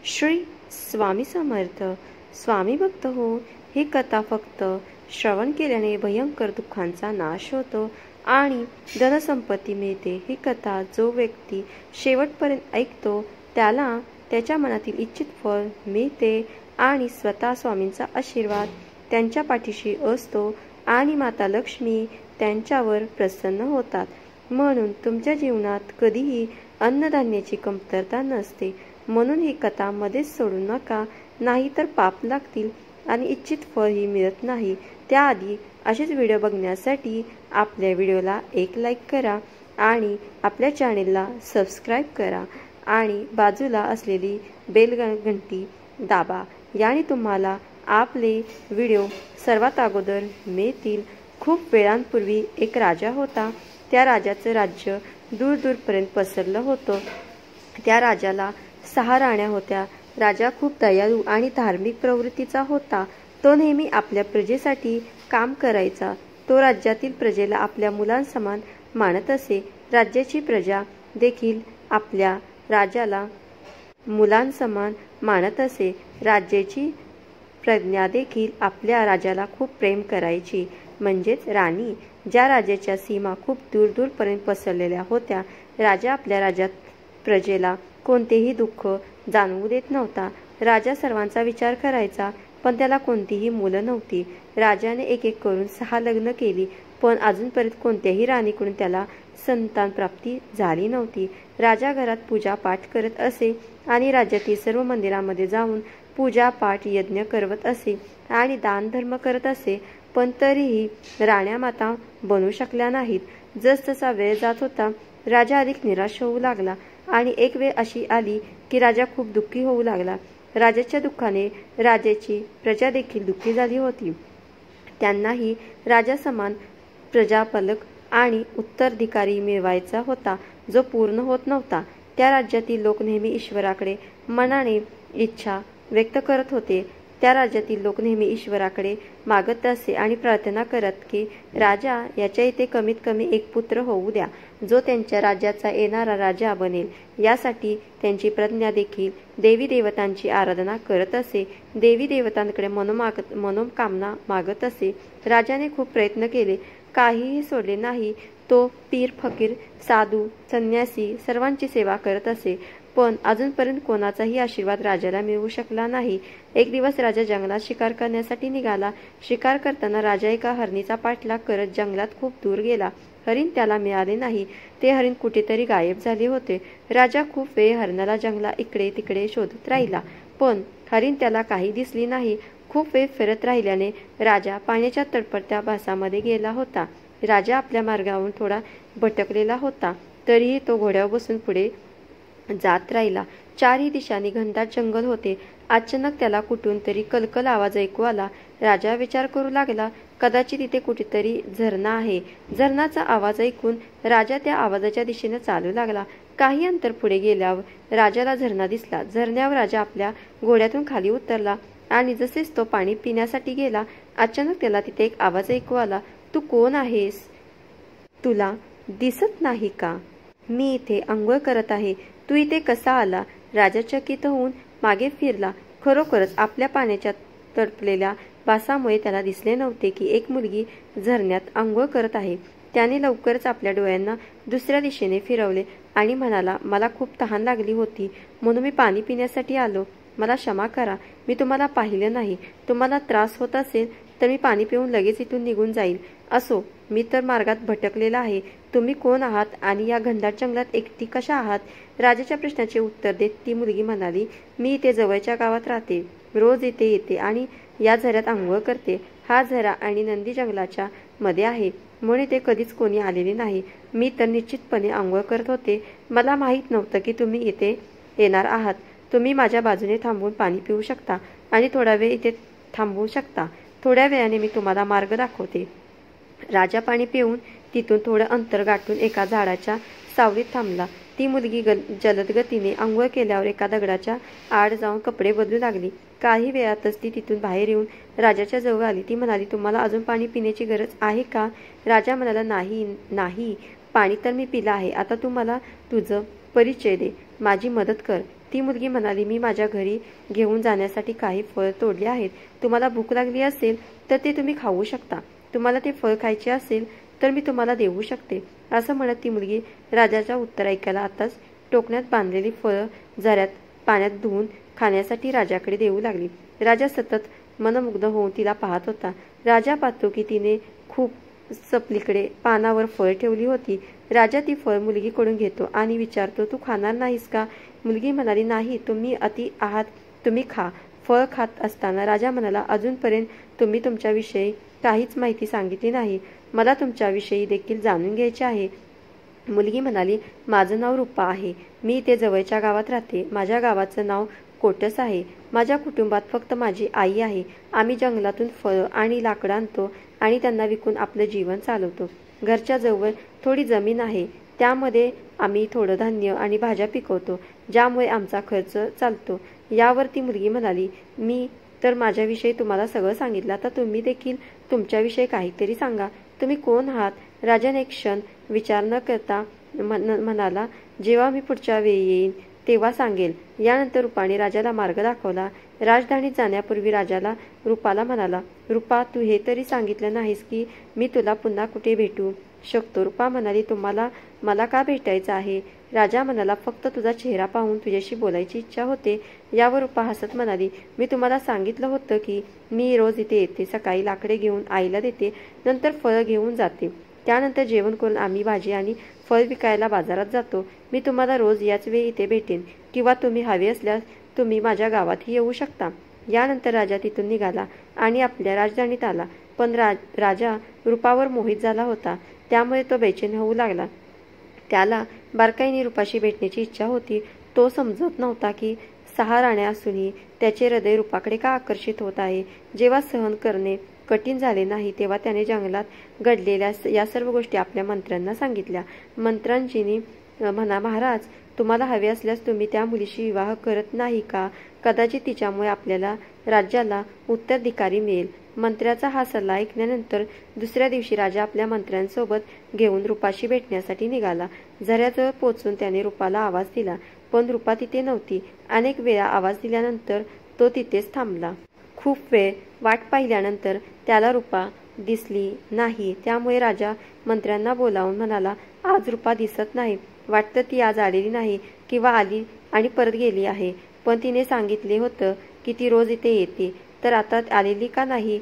श्री स्वामी समर्थ. स्वामी भक्त हो. ही कथा फक्त श्रवण केल्याने भयंकर दुःखांचा नाश होतो आणि धनसंपत्ती मिळते. ही कथा जो व्यक्ती शेवटपर्यंत ऐकतो त्याला त्याच्या मनातील इच्छित फळ मिळते आणि स्वतः स्वामींचा आशीर्वाद त्यांच्या पाठीशी असतो आणि माता लक्ष्मी त्यांच्यावर प्रसन्न होतात. म्हणून तुमच्या जीवनात कधीही अन्नधान्याची कमतरता नसते. म्हणून ही कथा मध्येच सोडू नका, नाहीतर पाप लागतील आणि इच्छित फळही मिळत नाही. त्याआधी असेच व्हिडिओ बघण्यासाठी आपल्या व्हिडिओला एक लाईक करा आणि आपल्या चॅनेलला सबस्क्राईब करा आणि बाजूला असलेली बेल घंटी दाबा. याने तुम्हाला आपले व्हिडिओ सर्वात अगोदर मिळतील. खूप वेळांपूर्वी एक राजा होता. त्या राजाचं राज्य दूर दूरपर्यंत पसरलं होतं. त्या राजाला 6 राण्या होत्या. राजा खूप दयाळू आणि धार्मिक प्रवृत्तीचा होता. तो नेहमी आपल्या प्रजेसाठी काम करायचा. तो राज्यातील प्रजेला आपल्या मुलांसमान मानत असे. राज्याची प्रजा देखील आपल्या राजाला मुलांसमान मानत असे. राज्याची प्रज्ञा देखील आपल्या राजाला खूप प्रेम करायची. म्हणजेच राणी. ज्या राजाच्या सीमा खूप दूर दूरपर्यंत पसरलेल्या होत्या. राजा आपल्या राज्यात प्रजेला कोणतेही दुःख जाणवू देत नव्हता. राजा सर्वांचा विचार करायचा, पण त्याला कोणतीही मुलं नव्हती. राजाने एक एक करून 6 लग्न केली, पण अजूनपर्यंत कोणत्याही राणीकडून त्याला संतान प्राप्ती झाली नव्हती. राजा घरात पूजा पाठ करत असे आणि राज्यातील सर्व मंदिरांमध्ये जाऊन पूजा पाठ यज्ञ करवत असे आणि दान धर्म करत असे, पण तरीही राण्या माता बनू शकल्या नाहीत. जसजसा वेळ जात होता राजा अधिक निराश होऊ लागला आणि एक वेळ अशी आली की राजा खूप दुःखी होऊ लागला. राजाच्या दुःखाने राजाची प्रजा देखील दुःखी झाली होती. त्यांनाही राजासमान प्रजापालक आणि उत्तराधिकारी मिळवायचा होता, जो पूर्ण होत नव्हता. त्या राज्यातील लोक नेहमी ईश्वराकडे मनाने इच्छा व्यक्त करत होते. त्या राज्यातील लोक नेहमी ईश्वराकडे मागत असे आणि प्रार्थना करत की राजा याच्या इथे कमीत कमी एक पुत्र होऊ द्या, जो त्यांच्या राज्याचा येणारा राजा बनेल. यासाठी त्यांची प्रज्ञा देखील देवी देवतांची आराधना करत असे. देवी देवतांकडे मनोकामना मागत असे. राजाने खूप प्रयत्न केले, काहीही सोडले नाही. तो पीर, फकीर, साधू, संन्यासी सर्वांची सेवा करत असे, पण अजूनपर्यंत कोणाचाही आशीर्वाद राजाला मिळू शकला नाही. एक दिवस राजा जंगलात शिकार करण्यासाठी निघाला. शिकार करताना राजा एका हरणीचा पाठलाग करत जंगलात खूप दूर गेला. हरिण त्याला मिळाले नाही. ते हरिण कुठेतरी गायब झाले होते. राजा खूप वेळ हरणाला जंगलात इकडे तिकडे शोधत राहिला, पण हरिण त्याला काही दिसली नाही. खूप वेळ फिरत राहिल्याने राजा पाण्याच्या तळपत्या भासामध्ये गेला होता. राजा आपल्या मार्गावरून थोडा भटकलेला होता, तरीही तो घोड्यावर बसून पुढे जात राहिला. 4ही दिशांनी घनदाट जंगल होते. अचानक त्याला कुठून तरी कलकल आवाज ऐकू आला. राजा विचार करू लागला, कदाचित इथे कुठेतरी झरणा आहे. झरणाचा आवाज ऐकून राजा त्या आवाजाच्या दिशेने चालू लागला. काही अंतर पुढे गेल्यावर राजाला झरणा दिसला. झरण्यावर राजा आपल्या घोड्यातून खाली उतरला आणि जसेच तो पाणी पिण्यासाठी गेला, अचानक त्याला तिथे एक आवाज ऐकू आला. तू कोण आहेस? तुला दिसत नाही का? मी इथे अंघोळ करत आहे. तू इथे कसा आला? राजा चकित होऊन मागे फिरला. खरोखरच आपल्या पाण्याच्या तडपलेल्या वासामुळे त्याला दिसले नव्हते की एक मुलगी झरण्यात अंघोळ करत आहे. त्याने लवकरच आपल्या डोळ्यांना दुसऱ्या दिशेने फिरवले आणि म्हणाला, मला खूप तहान लागली होती म्हणून मी पाणी पिण्यासाठी आलो. मला क्षमा करा, मी तुम्हाला पाहिलं नाही. तुम्हाला त्रास होत असेल तर मी पाणी पिऊन लगेच इथून निघून जाईल. असो, मी तर मार्गात भटकलेला आहे. तुम्ही कोण आहात आणि या घनदाट जंगलात एकटी कशा आहात? राजाच्या प्रश्नाचे उत्तर देत ती मुलगी म्हणाली, मी इथे जवळच्या गावात राहते. रोज इथे येते आणि या झऱ्यात आंघोळ करते. हा झरा आणि नंदी जंगलाच्या मध्ये आहे, म्हणून इथे कधीच कोणी आलेले नाही. मी तर निश्चितपणे आंघोळ करत होते. मला माहीत नव्हतं की तुम्ही इथे येणार आहात. तुम्ही माझ्या बाजूने थांबून पाणी पिऊ शकता आणि थोडा वेळ इथे थांबवू शकता. थोड्या वेळाने मी तुम्हाला मार्ग दाखवते. राजा पाणी पिऊन तिथून थोडं अंतर गाठून एका झाडाच्या सावलीत थांबला. ती मुलगी जलद गतीने आंघोळ केल्यावर एका दगडाच्या आड जाऊन कपडे बदलू लागली. काही वेळातच ती तिथून बाहेर येऊन राजाच्या जवळ आली. ती म्हणाली, तुम्हाला अजून पाणी पिण्याची गरज आहे का? राजा म्हणाला, नाही, पाणी तर मी पिलं आहे. आता तू मला तुझं परिचय दे, माझी मदत कर. ती मुलगी म्हणाली, मी माझ्या घरी घेऊन जाण्यासाठी काही फळ तोडले आहेत. तुम्हाला भूक लागली असेल तर ते तुम्ही खाऊ शकता. तुम्हाला ते फळ खायचे असेल तर मी तुम्हाला देऊ शकते. असं म्हणत ती मुलगी राजाचं उत्तर ऐकायला आताच टोकण्यात बांधलेली फळं झऱ्यात पाण्यात धुवून खाण्यासाठी राजाकडे देऊ लागली. राजा सतत मनमुग्ध होऊन तिला पाहत होता. राजा पाहतो की तिने खूप चपलीकडे पानावर फळ ठेवली होती. राजा ती फळ मुलगीकडून घेतो आणि विचारतो, तू खाणार नाहीस का? मुलगी म्हणाली, नाही, तुम्ही अति आहात, तुम्ही खा. फळ खात असताना राजा म्हणाला, अजूनपर्यंत तुम्ही तुमच्याविषयी काहीच माहिती सांगितली नाही. मला तुमच्याविषयी देखील जाणून घ्यायचे आहे. मुलगी म्हणाली, माझं नाव रूपा आहे. मी इथे जवळच्या गावात राहते. माझ्या गावाचं नाव कोटस आहे. माझ्या कुटुंबात फक्त माझी आई आहे. आम्ही जंगलातून फळं आणि लाकडं आणतो आणि त्यांना विकून आपलं जीवन चालवतो. घरच्या जवळ थोडी जमीन आहे. त्यामध्ये आम्ही थोडं धान्य आणि भाज्या पिकवतो, ज्यामुळे आमचा खर्च चालतो. यावर ती मुलगी म्हणाली, मी तर माझ्याविषयी तुम्हाला सगळं सांगितलं. आता तुम्ही देखील तुमच्याविषयी काहीतरी सांगा. तुम्ही कोण आहात? राजाने एक क्षण विचार न करता म्हणाला, जेव्हा मी पुढच्या वेळी येईन तेव्हा सांगेल. यानंतर रूपाने राजाला मार्ग दाखवला. राजधानीत जाण्यापूर्वी राजाला रूपाला म्हणाला, रूपा, तू हे तरी सांगितलं नाहीस की मी तुला पुन्हा कुठे भेटू शकतो? रूपा म्हणाली, तुम्हाला मला का भेटायचं आहे? राजा म्हणाला, फक्त तुझा चेहरा पाहून तुझ्याशी बोलायची इच्छा होते. यावर रूपा हसत म्हणाली, मी तुम्हाला सांगितलं होतं की मी रोज इथे येते. सकाळी लाकडे घेऊन आईला देते, नंतर फळं घेऊन जाते. त्यानंतर जेवण करून आम्ही भाजी आणि फळ विकायला बाजारात जातो. मी तुम्हाला रोज याच वेळी इथे भेटेन, किंवा तुम्ही हवे असल्यास तुम्ही माझ्या गावातही येऊ शकता. यानंतर राजा तिथून निघाला आणि आपल्या राजधानीत आला. पण राजा रूपावर मोहित झाला होता, त्यामुळे तो बेचैन होऊ लागला. त्याला बारकाईने रूपाशी भेटण्याची इच्छा होती. तो समजत नव्हता की 6 राण्या असूनही त्याचे हृदय रूपाकडे का आकर्षित होत आहे. जेव्हा सहन करणे कठीण झाले नाही तेव्हा त्याने जंगलात घडलेल्या या सर्व गोष्टी आपल्या मंत्र्यांना सांगितल्या. मंत्र्यांजींनी म्हणा, महाराज, तुम्हाला हवे असल्यास तुम्ही त्या मुलीशी विवाह करत नाही का? कदाचित तिच्यामुळे आपल्याला राज्याला उत्तराधिकारी मिळेल. मंत्र्याचा हा सल्ला ऐकल्यानंतर दुसऱ्या दिवशी राजा आपल्या मंत्र्यांसोबत घेऊन रूपाशी भेटण्यासाठी निघाला. झऱ्याजवळ पोचून त्याने रूपाला आवाज दिला, पण रूपा तिथे नव्हती. अनेक वेळा आवाज दिल्यानंतर तो तिथेच थांबला. खूप वेळ वाट पाहिल्यानंतर त्याला रूपा दिसली नाही. त्यामुळे राजा मंत्र्यांना बोलावून म्हणाला, आज रूपा दिसत नाही. वाटतं ती आज आलेली नाही किंवा आली आणि परत गेली आहे. पण तिने सांगितले होतं की ती रोज इथे येते, तर आता आलेली का नाही?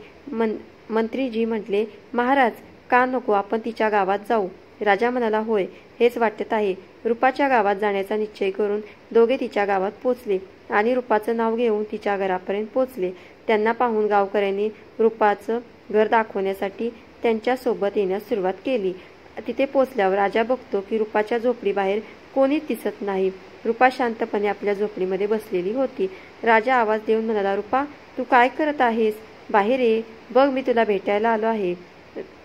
मंत्रीजी म्हटले, महाराज, का नको आपण तिच्या गावात जाऊ? राजा म्हणाला, होय, हेच वाटत आहे. रूपाच्या गावात जाण्याचा निश्चय करून दोघे तिच्या गावात पोचले आणि रूपाचं नाव घेऊन तिच्या घरापर्यंत पोचले. त्यांना पाहून गावकऱ्यांनी रूपाचं घर दाखवण्यासाठी त्यांच्यासोबत येण्यास सुरुवात केली. तिथे पोचल्यावर राजा बघतो की रूपाच्या झोपडीबाहेर कोणीच दिसत नाही. रूपा शांतपणे आपल्या झोपडीमध्ये बसलेली होती. राजा आवाज देऊन म्हणाला, रूपा, तू काय करत आहेस? बाहेर ये, बघ, मी तुला भेटायला आलो आहे.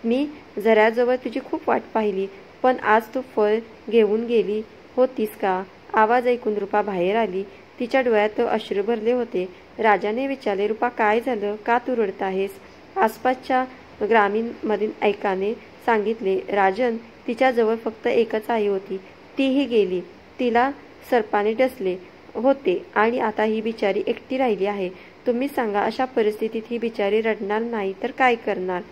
मी झऱ्याजवळ तुझी खूप वाट पाहिली, पण आज तू फळ घेऊन गेली होतीस का? आवाज ऐकून रूपा बाहेर आली. तिच्या डोळ्यात अश्रू भरले होते. राजाने विचारले, रूपा, काय झालं? का तू रडत आहेस? आसपासच्या ग्रामीणमधील ऐकाने सांगितले, राजन, तिच्याजवळ फक्त एकच आई होती, तीही गेली. तिला सर्पाने डसले होते आणि आता ही बिचारी एकटी राहिली आहे. तुम्ही सांगा, अशा परिस्थितीत ही बिचारी रडणार नाही तर काय करणार?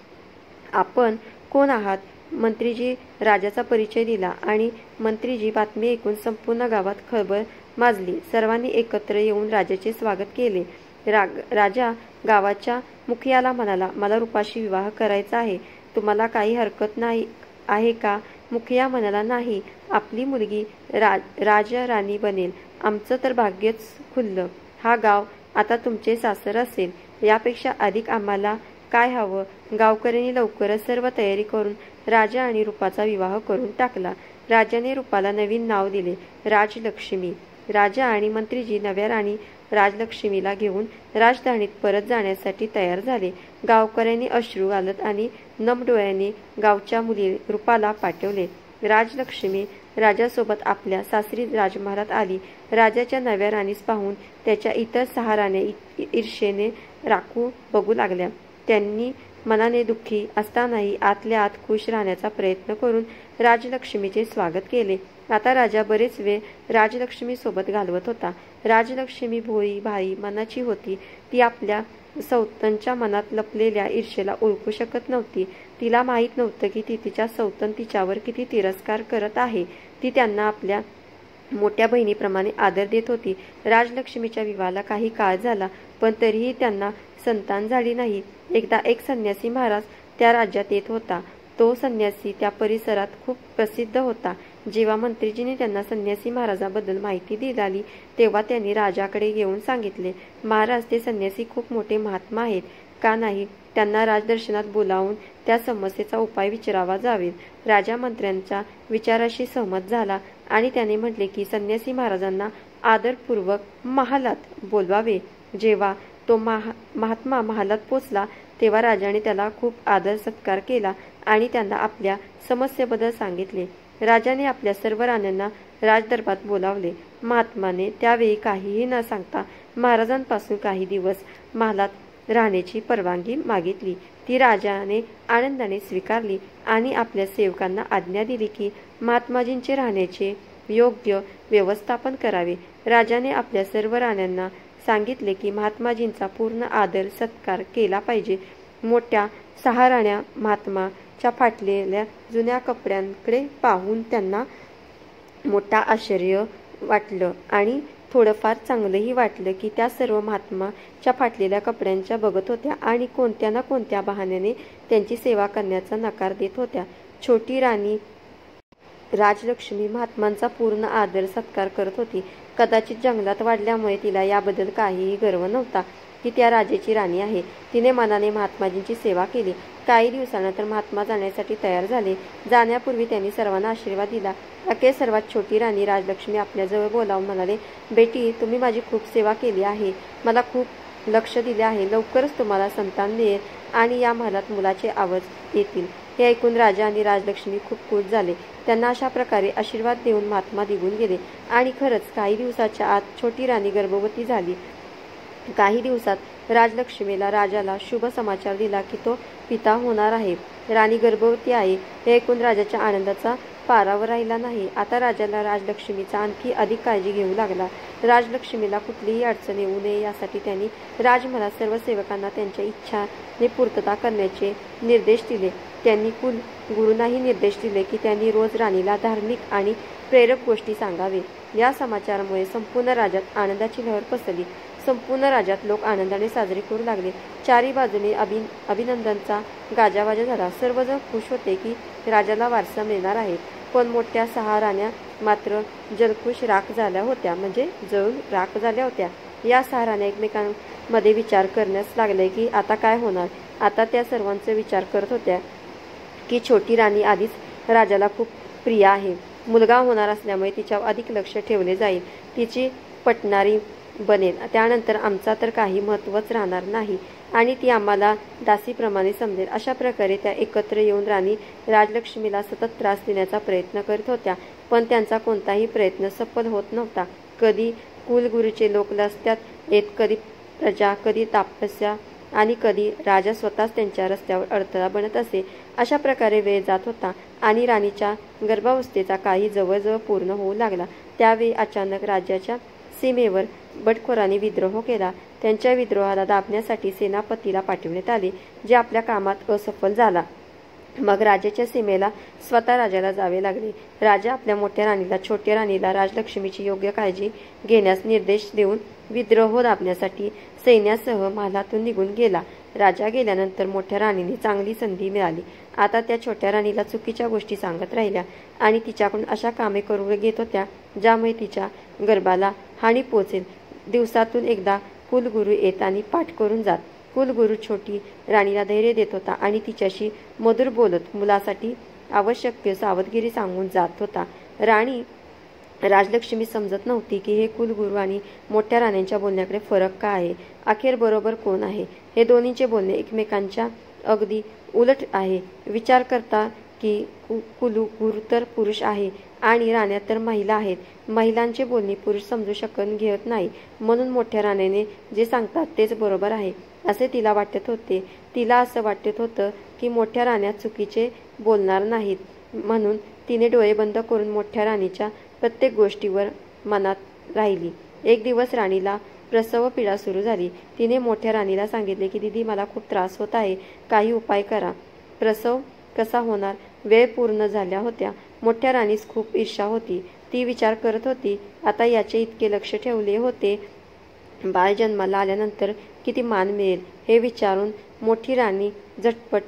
आपण कोण आहात? मंत्रीजी राजाचा परिचय दिला आणि मंत्रीजी बातमी ऐकून संपूर्ण गावात खळबळ माजली. सर्वांनी एकत्र येऊन राजाचे स्वागत केले. राजा गावाच्या मुखियाला म्हणाला, मला रूपाशी विवाह करायचा आहे. तुम्हाला काही हरकत नाही आहे का? मुखिया म्हणाला, नाही, आपली मुलगी राजराणी बनेल. आमचं तर भाग्यच खुललं. हा गाव आता तुमचे सासर असेल. यापेक्षा अधिक आम्हाला काय हवं? गावकऱ्यांनी लवकरच सर्व तयारी करून राजा आणि रूपाचा विवाह करून टाकला. राजाने रूपाला नवीन नाव दिले, राजलक्ष्मी. राजा आणि मंत्रीजी नव्या राणी राजलक्ष्मीला घेऊन राजधानीत परत जाण्यासाठी तयार झाले. गावकऱ्यांनी अश्रू घालत आणि नम डोळ्यांनी गावच्या मुली रूपाला पाठवले. राजलक्ष्मी राजासोबत आपल्या सासरी राजमहालात आली. राजाच्या नव्या राणीस पाहून त्याच्या इतर 6 राण्या ईर्षेने राखू बघू लागल्या. त्यांनी मनाने दुःखी असतानाही आतल्या आत खुश राहण्याचा प्रयत्न करून राजलक्ष्मीचे स्वागत केले. आता राजा बरेच वेळ राजलक्ष्मी सोबत घालवत होता. राजलक्ष्मी भोळी भारी मनाची होती. ती आपल्या सौतनच्या मनात लपलेल्या ईर्षेला ओळखू शकत नव्हती. तिला माहीत नव्हतं की ती तिच्या सौतन तिच्यावर किती तिरस्कार करत आहे. ती त्यांना आपल्या मोठ्या बहिणीप्रमाणे आदर देत होती. राजलक्ष्मीच्या विवाहाला काही काळ झाला, पण तरीही त्यांना संतान झाली नाही. एकदा एक संन्यासी महाराज त्या राज्यात येत होता. तो संन्यासी त्या परिसरात खूप प्रसिद्ध होता. जेव्हा मंत्रीजीने त्यांना संन्यासी महाराजाबद्दल माहिती दिली, तेव्हा त्यांनी राजाकडे येऊन सांगितले, महाराज, ते संन्यासी खूप मोठे महात्मा आहेत. का नाही त्यांना राजदर्शनात बोलावून त्या समस्येचा उपाय विचारावा जावे. राजा मंत्र्यांच्या विचाराशी सहमत झाला आणि त्याने म्हटले की संन्यासी महाराजांना आदरपूर्वक महालात बोलवावे. जेव्हा तो महात्मा महालात पोचला, तेव्हा राजाने त्याला खूप आदर सत्कार केला आणि त्यांना आपल्या समस्येबद्दल सांगितले. राजाने आपल्या सर्व राण्यांना राजदरबारात बोलावले. महात्माने त्यावेळी काहीही न सांगता महाराजांपासून काही दिवस महालात राहण्याची परवानगी मागितली. ती राजाने आनंदाने स्वीकारली आणि आपल्या सेवकांना आज्ञा दिली की महात्माजींचे राहण्याचे योग्य व्यवस्थापन करावे. राजाने आपल्या सर्व राण्यांना सांगितले की महात्माजींचा पूर्ण आदर सत्कार केला पाहिजे. मोठ्या 6 राण्या महात्माच्या फाटलेल्या जुन्या कपड्यांकडे पाहून त्यांना मोठा आश्चर्य वाटलं आणि थोडंफार चांगलंही वाटलं की त्या सर्व महात्माच्या फाटलेल्या कपड्यांच्या बघत होत्या आणि कोणत्या ना कोणत्या बहाण्याने त्यांची सेवा करण्याचा नकार देत होत्या. छोटी राणी राजलक्ष्मी महात्मांचा पूर्ण आदर सत्कार करत होती. कदाचित जंगलात वाढल्यामुळे तिला याबद्दल काहीही गर्व नव्हता की त्या राजाची राणी आहे. तिने मनाने महात्माजींची सेवा केली. काही दिवसानंतर महात्मा जाण्यासाठी तयार झाले. जाण्यापूर्वी त्यांनी सर्वांना आशीर्वाद दिला. अखेर सर्वात छोटी राणी राजलक्ष्मी आपल्याजवळ बोलावून म्हणाले, बेटी, तुम्ही माझी खूप सेवा केली आहे. मला खूप लक्ष दिले आहे. लवकरच तुम्हाला संतान मिळेल आणि या महालात मुलाचे आवाज येतील. हे ऐकून राजा आणि राजलक्ष्मी खूप खुश झाले. त्यांना अशा प्रकारे आशीर्वाद देऊन महात्मा निघून गेले आणि खरंच काही दिवसाच्या आत छोटी राणी गर्भवती झाली. काही दिवसात राजलक्ष्मीला राजाला शुभ समाचार दिला की तो पिता होणार आहे. राणी गर्भवती आहे. हे ऐकून राजाच्या आनंदाचा पारावर राहिला नाही. आता राजाला राजलक्ष्मीचा आणखी अधिक काळजी घेऊ लागला. राजलक्ष्मीला कुठलीही अडचण येऊ नये यासाठी त्यांनी राजमहालात सर्व सेवकांना त्यांच्या इच्छाने पूर्तता करण्याचे निर्देश दिले. त्यांनी कुलगुरूंनाही निर्देश दिले की त्यांनी रोज राणीला धार्मिक आणि प्रेरक गोष्टी सांगावे. या समाचारामुळे संपूर्ण राज्यात आनंदाची लहर पसरली. संपूर्ण राज्यात लोक आनंदाने साजरे करू लागले. चारी बाजूने अभिनंदनचा गाजावाजा झाला. सर्वजण खुश होते की राजाला वारसा मिळणार आहे. पण मोठ्या 6 राण्या मात्र जलकुश राख झाल्या होत्या, म्हणजे जळून राख झाल्या होत्या. या 6 राण्या एकमेकांमध्ये विचार करण्यास लागल्या की आता काय होणार. आता त्या सर्वांचा विचार करत होत्या की छोटी राणी आधीच राजाला खूप प्रिय आहे. मुलगा होणार असल्यामुळे तिच्यावर अधिक लक्ष ठेवले जाईल. तिची पटणारी बनेल. त्यानंतर आमचा तर काही महत्त्वच राहणार नाही आणि ती आम्हाला दासीप्रमाणे समजेल. अशा प्रकारे त्या एकत्र येऊन राणी राजलक्ष्मीला सतत त्रास देण्याचा प्रयत्न करत होत्या, पण त्यांचा कोणताही प्रयत्न सफल होत नव्हता. कधी कुलगुरूचे लोक रस्त्यात येत, कधी प्रजा, कधी तापस्या आणि कधी राजा स्वतःच त्यांच्या रस्त्यावर अडथळा बनत असे. अशा प्रकारे वेळ जात होता आणि राणीच्या गर्भावस्थेचा काही जवळजवळ पूर्ण होऊ लागला. त्यावेळी अचानक राज्याच्या सीमेवर बंडखोरांनी विद्रोह केला. त्यांच्या विद्रोहाला दाबण्यासाठी सेनापतीला पाठविण्यात आले, जे आपल्या कामात असफल झाला. मग राजाच्या सीमेला स्वतः राजाला जावे लागले. राजा आपल्या मोठ्या राणीला, छोट्या राणीला राजलक्ष्मीची योग्य काळजी घेण्यास निर्देश देऊन विद्रोह दाबण्यासाठी सैन्यासह महालातून निघून गेला. राजा गेल्यानंतर मोठ्या राणीने चांगली संधी मिळाली. आता त्या छोट्या राणीला चुकीच्या गोष्टी सांगत राहिल्या आणि तिच्याकडून अशा कामे करून घेत होत्या ज्यामुळे तिच्या गर्भाला हानी पोहोचेल. दिवसातून एकदा कुलगुरू येत आणि पाठ करून जात. कुलगुरू छोटी राणीला धैर्य देत होता आणि तिच्याशी मधुर बोलत मुलासाठी आवश्यक सावधगिरी सांगून जात होता. राणी राजलक्ष्मी समजत नव्हती की हे कुलगुरू आणि मोठ्या राण्यांच्या बोलण्याकडे फरक काय आहे. अखेर बरोबर कोण आहे. हे दोन्हींचे बोलणे एकमेकांच्या अगदी उलट आहे. विचार करता की कुलगुरू तर पुरुष आहे आणि राण्या तर महिला आहेत. महिलांचे बोलणे पुरुष समजू शकत घेत नाही, म्हणून मोठ्या राण्याने जे सांगतात तेच बरोबर आहे असे तिला वाटत होते. तिला असं वाटत होतं की मोठ्या राण्या चुकीचे बोलणार नाहीत, म्हणून तिने डोळे बंद करून मोठ्या राणीच्या प्रत्येक गोष्टीवर मनात राहिली. एक दिवस राणीला प्रसव पीडा सुरू झाली. तिने मोठ्या राणीला सांगितले की दीदी, मला खूप त्रास होत आहे, काही उपाय करा. प्रसव कसा होणार? वेळ पूर्ण झाल्या होत्या. मोठ्या राणीस खूप ईर्ष्या होती. ती विचार करत होती, आता याचे इतके लक्ष ठेवले होते, बाळ जन्माला आल्यानंतर किती मान मिळेल. हे विचारून मोठी राणी झटपट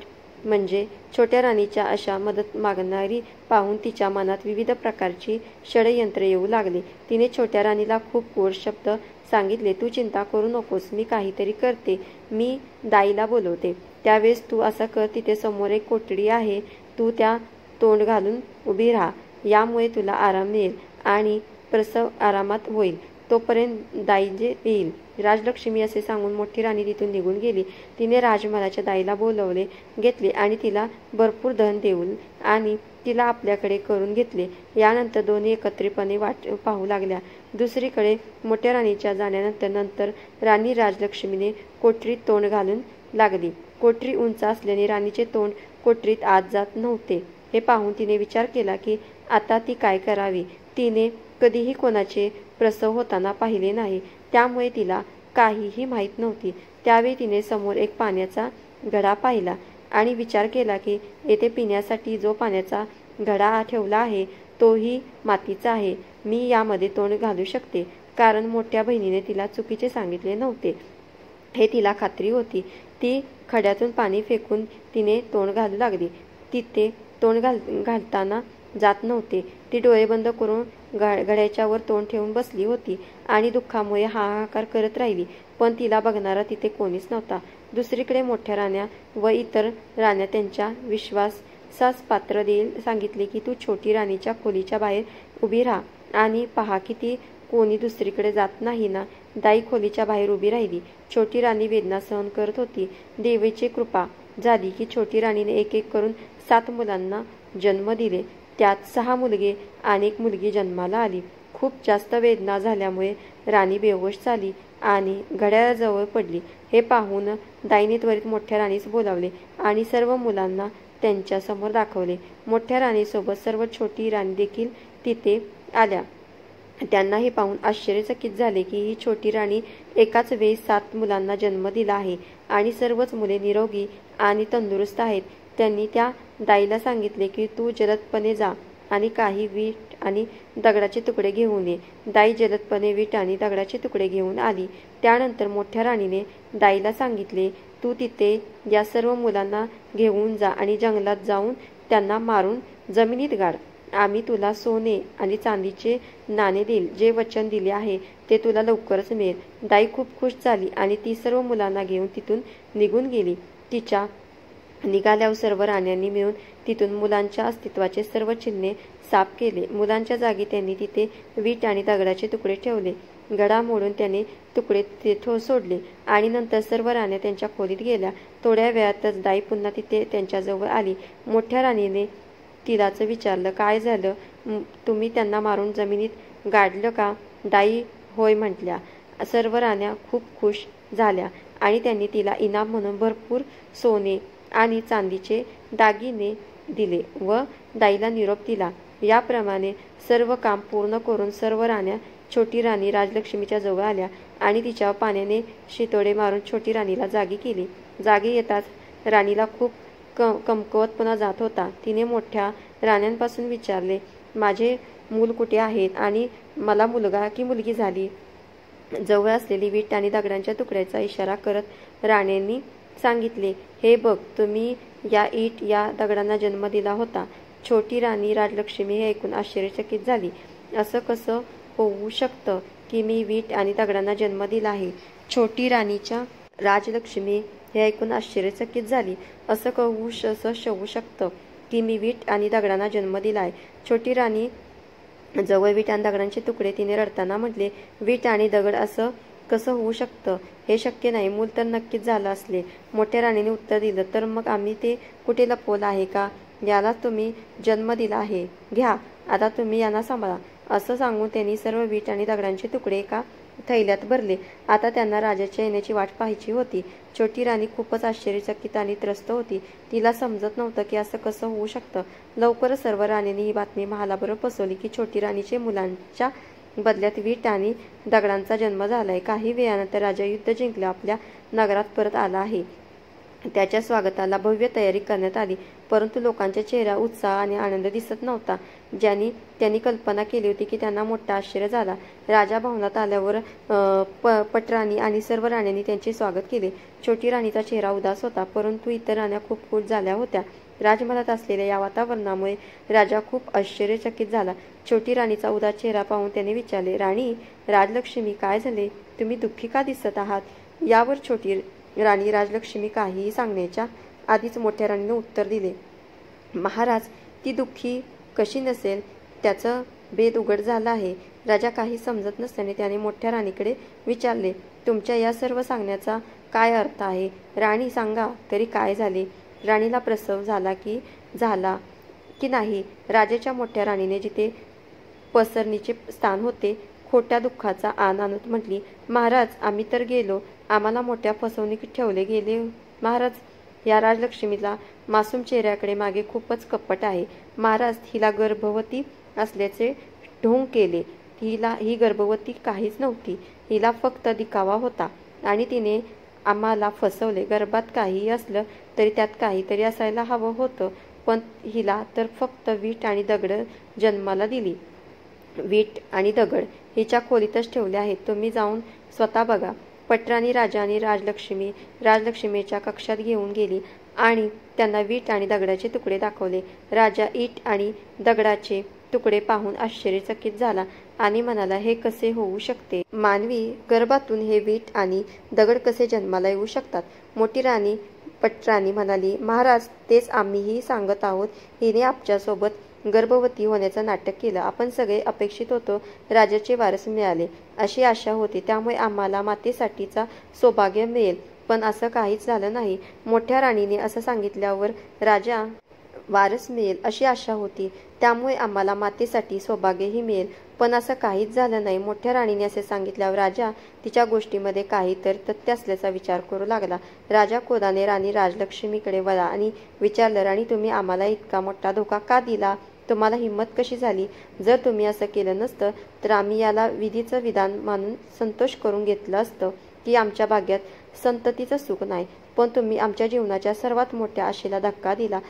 म्हणजे छोट्या राणीच्या अशा मदत मागणारी पाहून तिच्या मनात विविध प्रकारची षडयंत्र येऊ लागली. तिने छोट्या राणीला खूप गोड शब्द सांगितले, तू चिंता करू नकोस, मी काहीतरी करते. मी दाईला बोलवते. त्यावेळेस तू असं कर, तिथे समोर एक कोठडी आहे, तू त्या तोंड घालून उभी राहा. यामुळे तुला आराम मिळेल आणि प्रसव आरामात होईल. तोपर्यंत दाईजे येईल. राजलक्ष्मी असे सांगून मोठी राणी तिथून निघून गेली. तिने राजमहालाच्या दाईला बोलवले घेतले आणि तिला भरपूर धन देऊन आणि तिला आपल्याकडे करून घेतले. यानंतर दोन्ही एकत्रितपणे वाट पाहू लागल्या. दुसरीकडे मोठ्या राणीच्या जाण्यानंतर राणी राजलक्ष्मीने कोठरीत तोंड घालून लागली. कोठरी उंच असल्याने राणीचे तोंड कोठरीत आत जात नव्हते. हे पाहून तिने विचार केला की आता ती काय करावी. तिने कधीही कोणाचे प्रसव होताना पाहिले नाही, त्यामुळे तिला काहीही माहीत नव्हती. त्यावेळी तिने समोर एक पाण्याचा घडा पाहिला आणि विचार केला की येथे पिण्यासाठी जो पाण्याचा घडा ठेवला आहे तोही मातीचा आहे. मी यामध्ये तोंड घालू शकते, कारण मोठ्या बहिणीने तिला चुकीचे सांगितले नव्हते हे तिला खात्री होती. ती खड्यातून पाणी फेकून तिने तोंड घालू लागली. तिथे तोंड घालताना जात नव्हते. ती डोळे बंद करून घड्याच्या वर तोंड ठेवून बसली होती आणि दुःखामुळे हाहाकार करत राहिली, पण तिला बघणारा तिथे कोणीच नव्हता. दुसरीकडे मोठ्या राण्या व इतर राण्या त्यांच्या विश्वासास पात्र देईल सांगितले की तू छोटी राणीच्या खोलीच्या बाहेर उभी राहा आणि पहा की ती कोणी दुसरीकडे जात नाही ना. दाई खोलीच्या बाहेर उभी राहिली. छोटी राणी वेदना सहन करत होती. देवीची कृपा झाली की छोटी राणीने एक एक करून 7 मुलांना जन्म दिले. त्यात 6 मुलगे आणि 1 मुलगी जन्माला आली. खूप जास्त वेदना झाल्यामुळे राणी बेहोश झाली आणि घड्याळाजवळ पडली. हे पाहून दाईने त्वरित मोठ्या राणीस बोलावले आणि सर्व मुलांना त्यांच्या समोर दाखवले. मोठ्या राणीसोबत सर्व छोटी राणी देखील तिथे आल्या. त्यांना हे पाहून आश्चर्यचकित झाले की ही छोटी राणी एकाच वेळी 7 मुलांना जन्म दिला आहे आणि सर्वच मुले निरोगी आणि तंदुरुस्त आहेत. त्यांनी त्या दाईला सांगितले की तू जलदपणे जा आणि काही वीट आणि दगडाचे तुकडे घेऊन ये. दाई जलदपणे वीट आणि दगडाचे तुकडे घेऊन आली. त्यानंतर मोठ्या राणीने दाईला सांगितले, तू तिथे या सर्व मुलांना घेऊन जा आणि जंगलात जाऊन त्यांना मारून जमिनीत गाड. आम्ही तुला सोने आणि चांदीचे नाणे देईल. जे वचन दिले आहे ते तुला लवकरच मिळेल. दाई खूप खुश झाली आणि ती सर्व मुलांना घेऊन तिथून निघून गेली. तिच्या निघाल्यावर सर्व राण्यांनी मिळून तिथून मुलांच्या अस्तित्वाचे सर्व चिन्हे साफ केले. मुलांच्या जागी त्यांनी तिथे वीट आणि दगडाचे तुकडे ठेवले. गडा मोडून त्याने तुकडे तिथे सोडले आणि नंतर सर्व राण्या त्यांच्या खोलीत गेल्या. थोड्या वेळातच दाई पुन्हा तिथे त्यांच्याजवळ आली. मोठ्या राणीने तिलाच विचारलं, काय झालं? तुम्ही त्यांना मारून जमिनीत गाडलं का? दाई होय म्हटल्या. सर्व राण्या खूप खुश झाल्या आणि त्यांनी तिला इनाम म्हणून भरपूर सोने आणि चांदीचे दागिने दिले व दाईला निरोप दिला. याप्रमाणे सर्व काम पूर्ण करून सर्व राण्या छोटी राणी राजलक्ष्मीच्या जवळ आल्या आणि तिच्यावर पाण्याने शितोडे मारून छोटी राणीला जागी केली. जागी येताच राणीला खूप कमकवतपणा जात होता. तिने मोठ्या राण्यांपासून विचारले, माझे मूल कुठे आहेत आणि मला मुलगा की मुलगी झाली? जवळ असलेली वीट आणि दगडांच्या तुकड्याचा इशारा करत राण्यांनी सांगितले, हे बघ, तुम्ही या दगडांना जन्म दिला होता. छोटी राणी राजलक्ष्मी हे ऐकून आश्चर्यचकित झाली. असं कसं होऊ शकतं की मी वीट आणि दगडांना जन्म दिला आहे? छोटी राणीच्या राजलक्ष्मी हे ऐकून आश्चर्यचकित झाली. असं होऊ शकतं की मी वीट आणि दगडांना जन्म दिला आहे? छोटी राणी जवळ वीट आणि दगडांचे तुकडे तिने रडताना म्हटले, वीट आणि दगड असं कसं होऊ शकतं? हे शक्य नाही. मूल तर नक्कीच झालं असले. मोठ्या राणीने उत्तर दिलं, तर मग आम्ही ते कुठे लपवलं आहे का? याला तुम्ही जन्म दिला आहे. घ्या, आता तुम्ही यांना सांभाळा. असं सांगून त्यांनी सर्व वीट आणि दगडांचे तुकडे एका थैल्यात भरले. आता त्यांना राजाच्या येण्याची वाट पाहायची होती. छोटी राणी खूपच आश्चर्यचकित आणि त्रस्त होती. तिला समजत नव्हतं की असं कसं होऊ शकतं. लवकरच सर्व राण्यांनी ही बातमी महालाबरोबर पसरवली की छोटी राणीचे मुलांच्या बदल्यात वीट आणि दगडांचा जन्म झालाय. काही वेळानंतर राजा युद्ध जिंकले आपल्या नगरात परत आला आहे. त्याच्या स्वागताला भव्य तयारी करण्यात आली, परंतु लोकांच्या चेहऱ्यावर उत्साह आणि आनंद दिसत नव्हता. त्यांनी कल्पना केली होती की त्यांना मोठा आश्चर्य झाला. राजा भवनात आल्यावर पटराणी आणि सर्व राण्यांनी त्यांचे स्वागत केले. छोटी राणीचा चेहरा उदास होता, परंतु इतर राण्या खूप खुश झाल्या होत्या. राजमहालात असलेल्या या वातावरणामुळे राजा खूप आश्चर्यचकित झाला. छोटी राणीचा उदास चेहरा पाहून त्याने विचारले, राणी राजलक्ष्मी, काय झाले? तुम्ही दुःखी का दिसत आहात? यावर छोटी राणी राजलक्ष्मी काहीही सांगण्याच्या आधीच मोठ्या राणीने उत्तर दिले, महाराज, ती दुःखी कशी नसेल? त्याचं भेद उघड झाला आहे. राजा काही समजत नसल्याने त्याने मोठ्या राणीकडे विचारले, तुमच्या या सर्व सांगण्याचा काय अर्थ आहे? राणी, सांगा तरी काय झाले? राणीला प्रसव झाला की नाही? राजाच्या मोठ्या राणीने जिथे पसरणीचे स्थान होते खोट्या दुःखाचा आन आणत म्हटली, महाराज, आम्ही तर गेलो. आम्हाला मोठ्या फसवणुकीत ठेवले गेले. महाराज, या राजलक्ष्मीला मासूम चेहऱ्याकडे मागे खूपच कपट आहे. महाराज, हिला गर्भवती असल्याचे ढोंग केले. ही गर्भवती काहीच नव्हती. हिला फक्त दिखावा होता आणि तिने आम्हाला फसवले. गर्भात काहीही असलं तरी त्यात काहीतरी असायला हवं होतं, पण हिला तर फक्त वीट आणि दगड जन्माला दिली. वीट आणि दगड हिच्या खोलीतच ठेवले आहेत. तुम्ही जाऊन स्वतः बघा. पटराणी राजा आणि राजलक्ष्मीच्या कक्षात घेऊन गेली आणि त्यांना वीट आणि दगडाचे तुकडे दाखवले. राजा ईट आणि दगडाचे तुकडे पाहून आश्चर्यचकित झाला आणि म्हणाला, हे कसे होऊ शकते? मानवी गर्भातून हे वीट आणि दगड कसे जन्माला येऊ शकतात? मोठी राणी पटराणी म्हणाली, महाराज, तेच आम्हीही सांगत आहोत. हिने आमच्यासोबत गर्भवती होण्याचं नाटक केलं. आपण सगळे अपेक्षित होतो राजाचे वारस मिळाले अशी आशा होती, त्यामुळे आम्हाला मातेसाठीचा सौभाग्य मिळेल, पण असं काहीच झालं नाही. मोठ्या राणीने असं सांगितल्यावर राजा वारस मिळेल अशी आशा होती, त्यामुळे आम्हाला मातेसाठी सौभाग्यही मिळेल, पण असं काहीच झालं नाही. मोठ्या राणीने असे सांगितल्यावर राजा तिच्या गोष्टीमध्ये काहीतरी तथ्य असल्याचा विचार करू लागला. राजा क्रोधाने राणी राजलक्ष्मीकडे वळला आणि विचारलं, राणी, तुम्ही आम्हाला इतका मोठा धोका का दिला? तुम्हाला हिंमत कशी झाली? जर तुम्ही असं केलं नसतं तर आम्ही याला विधीचं विधान मानून संतोष करून घेतलं असतं की आमच्या भाग्यात संततीचं सुख नाही, पण तुम्ही आमच्या जीवनाच्या सर्वात मोठ्या आशेला धक्का दिला.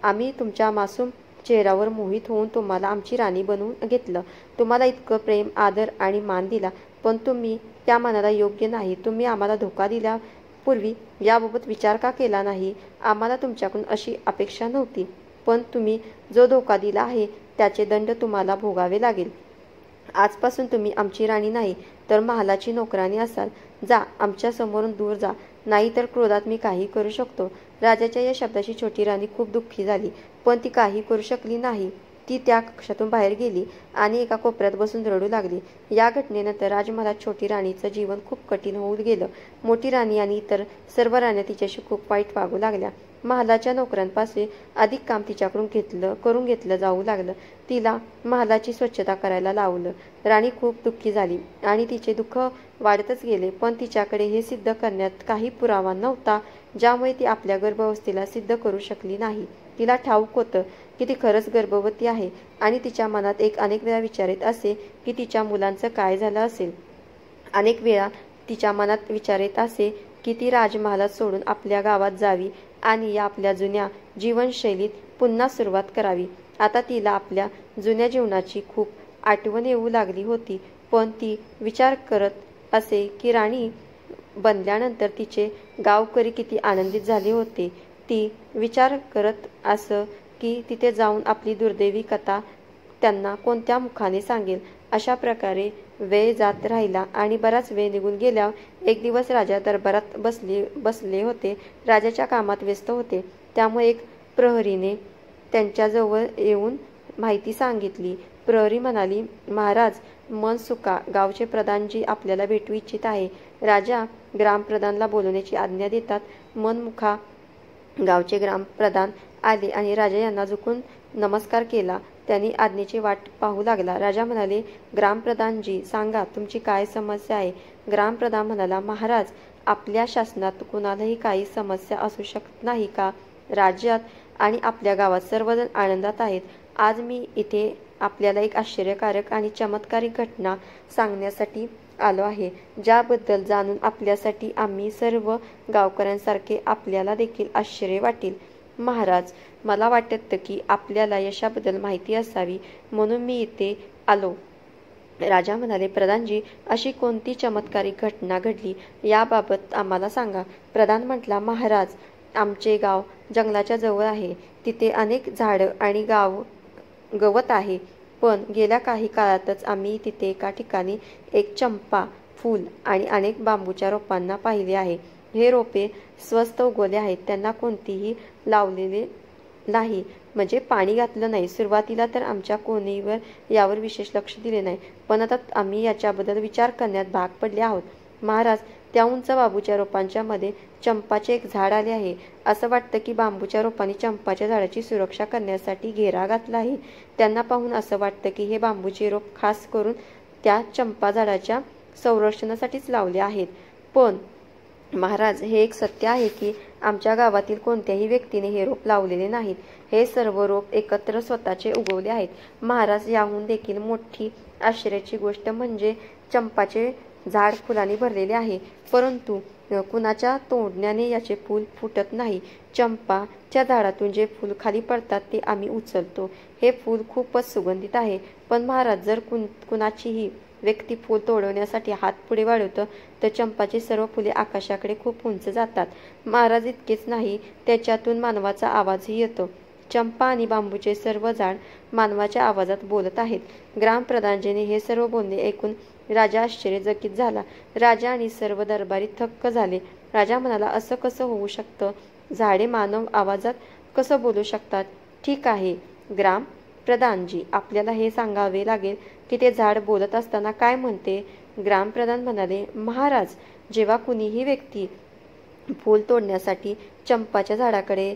आम्ही तुमच्या मासूम चेहऱ्यावर मोहित होऊन तुम्हाला आमची राणी बनवून घेतलं. तुम्हाला इतकं प्रेम, आदर आणि मान दिला, पण तुम्ही त्या मनाला योग्य नाही. तुम्ही आम्हाला धोका दिल्यापूर्वी याबाबत विचार का केला नाही? आम्हाला तुमच्याकडून अशी अपेक्षा नव्हती, पण तुम्ही जो धोका दिला आहे त्याचे दंड तुम्हाला भोगावे लागेल. आजपासून तुम्ही आमची राणी नाही तर महालाची नोकराणी असाल. जा, आमच्या समोरून दूर जा, नाहीतर क्रोधात मी काही करू शकतो. राजाच्या या शब्दाची छोटी राणी खूप दुःखी झाली, पण ती काही करू शकली नाही. ती त्या कक्षातून बाहेर गेली आणि एका कोपऱ्यात बसून रडू लागली. या घटनेनंतर राजमहालात छोटी राणीचं जीवन खूप कठीण होऊन गेलं. मोठी राणी आणि इतर सर्व राण्या तिच्याशी खूप वाईट वागू लागल्या. महालाच्या नोकरांपासून अधिक काम तिच्याकडून करून घेतलं जाऊ लागलं. तिला महालाची स्वच्छता करायला लावलं. राणी खूप दुःखी झाली आणि तिचे दुःख वाढतच गेले, पण तिच्याकडे हे सिद्ध करण्यात काही पुरावा नव्हता, ज्यामुळे ती आपल्या गर्भावस्थेला सिद्ध करू शकली नाही. तिला ठाऊक होतं की ती खरंच गर्भवती आहे आणि तिच्या मनात अनेक वेळा विचार येत असे की तिच्या मुलांचं काय झालं असेल. अनेक वेळा तिच्या मनात विचार येत असे की ती राजमहालात सोडून आपल्या गावात जावी आणि या आपल्या जुन्या जीवनशैलीत पुन्हा सुरुवात करावी. आता तिला आपल्या जुन्या जीवनाची खूप आठवण येऊ लागली होती, पण ती विचार करत असे की राणी बनल्यानंतर तिचे गावकरी किती आनंदित झाले होते. ती विचार करत असं की तिथे जाऊन आपली दुर्दैवी कथा त्यांना कोणत्या मुखाने सांगेल. अशा प्रकारे वेळ जात राहिला आणि बराच वेळ निघून गेल्यावर एक दिवस राजा दरबारात बसले होते. राजाच्या कामात व्यस्त होते, त्यामुळे एक प्रहरीने त्यांच्याजवळ येऊन माहिती सांगितली. प्रहरी म्हणाली, महाराज, मनसुखा गावचे प्रधानजी आपल्याला भेटू इच्छित आहे. राजा ग्रामप्रधानला बोलवण्याची आज्ञा देतात. मनमुखा गावचे ग्रामप्रधान आले आणि राजा यांना झुकून नमस्कार केला. त्यांनी आज्ञेची वाट पाहू लागला. राजा म्हणाले, ग्रामप्रधानजी, सांगा तुमची काय समस्या आहे? ग्रामप्रधान म्हणाला, महाराज, आपल्या शासनात कुणालाही काही समस्या असू शकत नाही का? राज्यात आणि आपल्या गावात सर्वजण आनंदात आहेत. आज मी इथे आपल्याला एक आश्चर्यकारक आणि चमत्कारिक घटना सांगण्यासाठी आलो आहे, ज्याबद्दल जाणून आपल्यासाठी आम्ही सर्व गावकऱ्यांसारखे आपल्याला देखील आश्चर्य वाटेल. महाराज, मला वाटतं की आपल्याला यशाबद्दल माहिती असावी, म्हणून मी इथे आलो. राजा म्हणाले, प्रधानजी, अशी कोणती चमत्कारिक घटना घडली याबाबत आम्हाला सांगा. प्रधान म्हटला, महाराज, आमचे गाव जंगलाच्या जवळ आहे. तिथे अनेक झाडं आणि गवत आहे. पण गेल्या काही काळातच आम्ही तिथे एका ठिकाणी एक चंपा फूल आणि अनेक बांबूच्या रोपांना पाहिले आहे. हे रोपे स्वस्त उगवले आहेत. त्यांना कोणतीही लावलेले नाही, म्हणजे पाणी घातलं नाही. सुरुवातीला तर आमच्या कोणीवर यावर विशेष लक्ष दिले नाही, पण आता आम्ही याच्याबद्दल विचार करण्यात भाग पडले आहोत. महाराज, त्या उंच बांबूच्या रोपांच्या मध्ये चंपाचे एक झाड आले आहे. असं वाटतं की बांबूच्या रोपांनी चंपाच्या झाडाची सुरक्षा करण्यासाठी घेरा घातला आहे. त्यांना पाहून असं वाटतं की हे बांबूचे रोप खास करून त्या चंपा झाडाच्या संरक्षणासाठीच लावले आहेत. पण महाराज, हे एक सत्य आहे की आमच्या गावातील कोणत्याही व्यक्तीने हे रोप लावलेले नाहीत. हे सर्व रोप एकत्र स्वतःचे उगवले आहेत. महाराज, याहून देखील मोठी आश्चर्याची गोष्ट म्हणजे चंपाचे झाड फुलांनी भरलेले आहे, परंतु कुणाच्या तोडण्याने याचे फूल फुटत नाही. चंपाच्या झाडातून जे फूल खाली पडतात ते आम्ही उचलतो. हे फूल खूपच सुगंधित आहे. पण महाराज, जर कुणाचीही व्यक्ती फूल तोडवण्यासाठी हात पुढे वाढवतं तर चंपाची सर्व फुले आकाशाकडे खूप उंच जातात. महाराज, इतकेच नाही, त्याच्यातून मानवाचा आवाजही येतो. चंपा आणि बांबूचे सर्व झाड मानवाच्या आवाजात बोलत आहेत. ग्रामप्रधानजीने हे सर्व बोलणे ऐकून राजा आश्चर्यचकित झाला. राजा आणि सर्व दरबारी थक्क झाले. राजा म्हणाला, असं कसं होऊ शकतं? झाडे मानव आवाजात कसं बोलू शकतात? ठीक आहे ग्रामप्रधानजी, आपल्याला हे सांगावे लागेल की ते झाड बोलत असताना काय म्हणते. ग्रामप्रधान म्हणाले, महाराज, जेव्हा कुणीही व्यक्ती फूल तोडण्यासाठी चंपाच्या झाडाकडे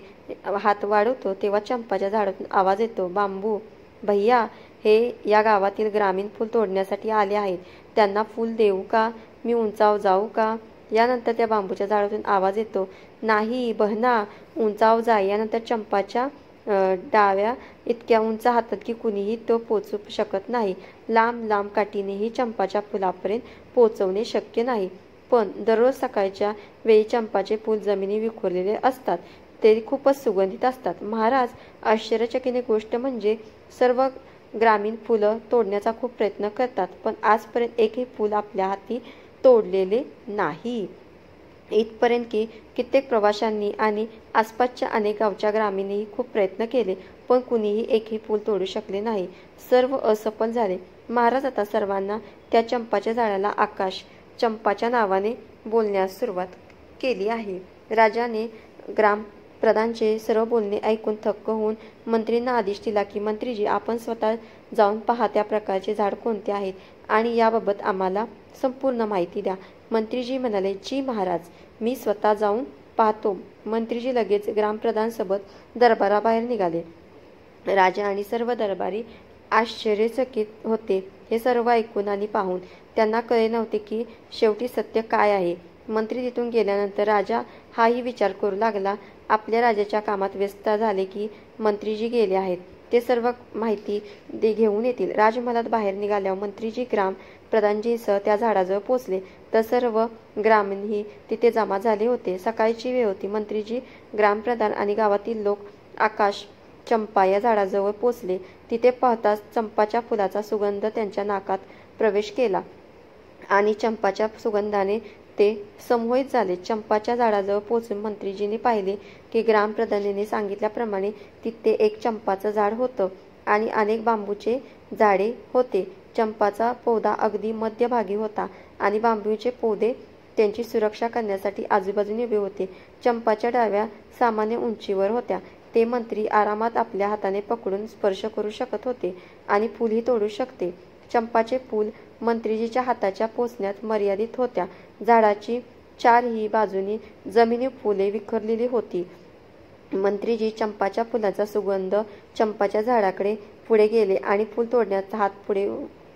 हात वाढवतो तेव्हा चंपाच्या झाडातून आवाज येतो, बांबू भैया, हे या गावातील ग्रामीण फूल तोडण्यासाठी आले आहेत. त्यांना फूल देऊ का? मी उंचाव जाऊ का? यानंतर त्या बांबूच्या झाडातून आवाज येतो, नाही बहना, उंचाव जा. यानंतर चंपाच्या डाव्या इतक्या उंच हातात की कुणीही तो पोचू शकत नाही. लांब लांब काठीनेही चंपाच्या फुलापर्यंत पोचवणे शक्य नाही. पण दररोज सकाळच्या वेळी चंपाचे फूल जमिनी विखुरलेले असतात. ते खूपच सुगंधित असतात. महाराज, आश्चर्यचकित गोष्ट म्हणजे सर्व ग्रामीण फुलं तोडण्याचा खूप प्रयत्न करतात, पण आजपर्यंत एकही फूल आपल्या हाती तोडलेले नाही. इथपर्यंत की कित्येक प्रवाशांनी आणि आसपासच्या अनेक गावच्या ग्रामीणही खूप प्रयत्न केले, पण कुणीही एकही फूल तोडू शकले नाही. सर्व असफल झाले. महाराज, आता सर्वांना त्या चंपाच्या झाडाला आकाश चंपाच्या नावाने बोलण्यास सुरुवात केली आहे. राजाने ग्रामप्रधानचे सर्व बोलणे ऐकून थक्क होऊन मंत्रींना आदेश दिला की मंत्रीजी, आपण स्वतः जाऊन पहा त्या प्रकारचे झाड कोणते आहेत आणि याबाबत आम्हाला संपूर्ण माहिती द्या. मंत्रीजी म्हणाले, जी महाराज, मी स्वतः जाऊन पाहतो. मंत्रीजी लगेच ग्रामप्रधानसोबत दरबाराबाहेर निघाले. राजा आणि सर्व दरबारी आश्चर्यचकित होते. हे सर्व ऐकून आणि पाहून त्यांना कळे नव्हते की शेवटी सत्य काय आहे. मंत्री तिथून गेल्यानंतर राजा हाही विचार करू लागला, आपल्या राजाच्या कामात व्यस्त झाले की मंत्रीजी गेले आहेत, ते सर्व माहिती घेऊन येतील. राजमहालात बाहेर निघाल्यावर मंत्रीजी ग्रामप्रधानजीसह त्या झाडाजवळ पोचले तर सर्व ग्रामीणही तिथे जमा झाले होते. सकाळची वेळ होती. मंत्रीजी, ग्रामप्रधान आणि गावातील लोक आकाश चंपा या झाडाजवळ पोचले. तिथे पाहताच चंपाच्या फुलाचा सुगंध त्यांच्या नाकात प्रवेश केला आणि चंपाच्या सुगंधाने ते संमोहित झाले. चंपाच्या झाडाजवळ पोचून मंत्रीजींनी पाहिले की ग्रामप्रधानाने सांगितल्याप्रमाणे तिथे एक चंपाचं झाड होतं आणि अनेक बांबूचे झाडे होते. चंपाचा पौधा अगदी मध्यभागी होता आणि बांबूचे पौधे त्यांची सुरक्षा करण्यासाठी आजूबाजूने उभे होते. चंपाच्या डाव्या सामान्य उंचीवर होत्या. ते मंत्री आरामात आपल्या हाताने पकडून स्पर्श करू शकत होते आणि फूलही तोडू शकते. चंपाचे फूल मंत्रीजीच्या हाताच्या पोचण्यात मर्यादित होत्या. झाडाची चारही बाजूनी जमिनी फुले विखरलेली होती. मंत्रीजी चंपाच्या फुलाचा सुगंध चंपाच्या झाडाकडे पुढे गेले आणि फूल तोडण्याचा हात पुढे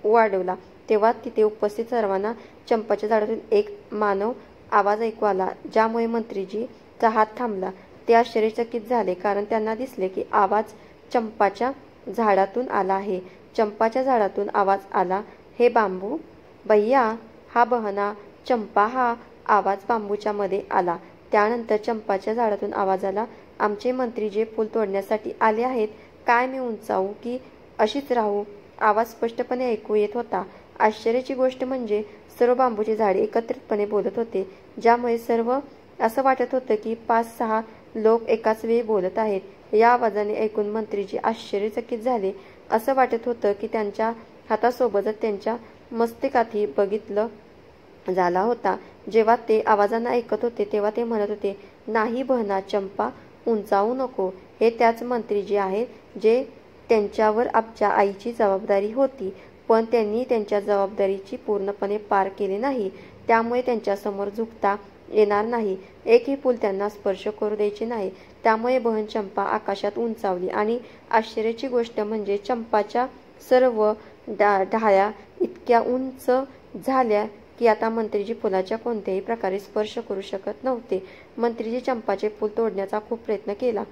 वाढवला. तेव्हा तिथे उपस्थित सर्वांना चंपाच्या झाडातून एक मानव आवाज ऐकू आला, ज्यामुळे मंत्रीजीचा हात थांबला. ते आश्चर्यचकित झाले, कारण त्यांना दिसले की आवाज चंपाच्या झाडातून आला आहे. चंपाच्या झाडातून आवाज आला, हे बांबू भैया, हा बहना चंपा. हा आवाज बांबूच्या मध्ये आला. त्यानंतर चंपाच्या झाडातून आवाज आला, आमचे मंत्री जे पूल तोडण्यासाठी आले आहेत. काय मी उंचावू की अशीच राहू? आवाज स्पष्टपणे ऐकू येत होता. आश्चर्याची गोष्ट म्हणजे सर्व बांबूचे झाडे एकत्रितपणे बोलत होते, ज्यामुळे सर्व असं वाटत होतं की 5-6 लोक एकाच वेळी बोलत आहेत. या आवाजाने ऐकून मंत्रीजी आश्चर्यचकित झाले. असं वाटत होतं की त्यांच्या हातासोबतच त्यांच्या मस्तकातही बघितलं झाला होता. जेव्हा ते आवाजांना ऐकत होते तेव्हा ते म्हणत होते, नाही बहना चंपा, उंचावू नको. हे त्याच मंत्रीजी आहेत जे त्यांच्यावर आमच्या आईची जबाबदारी होती, पण त्यांनी त्यांच्या जबाबदारीची पूर्णपणे पार केली नाही. त्यामुळे त्यांच्यासमोर झुकता येणार नाही. एकही पूल त्यांना स्पर्श करू द्यायचे नाही. त्यामुळे बहन चंपा आकाशात उंचावली आणि आश्चर्याची गोष्ट म्हणजे चंपाच्या सर्व ढाळ्या इतक्या उंच झाल्या की आता मंत्रीजी पुलाच्या कोणत्याही प्रकारे स्पर्श करू शकत नव्हते. मंत्रीजी चंपाचे पूल तोडण्याचा खूप प्रयत्न केला,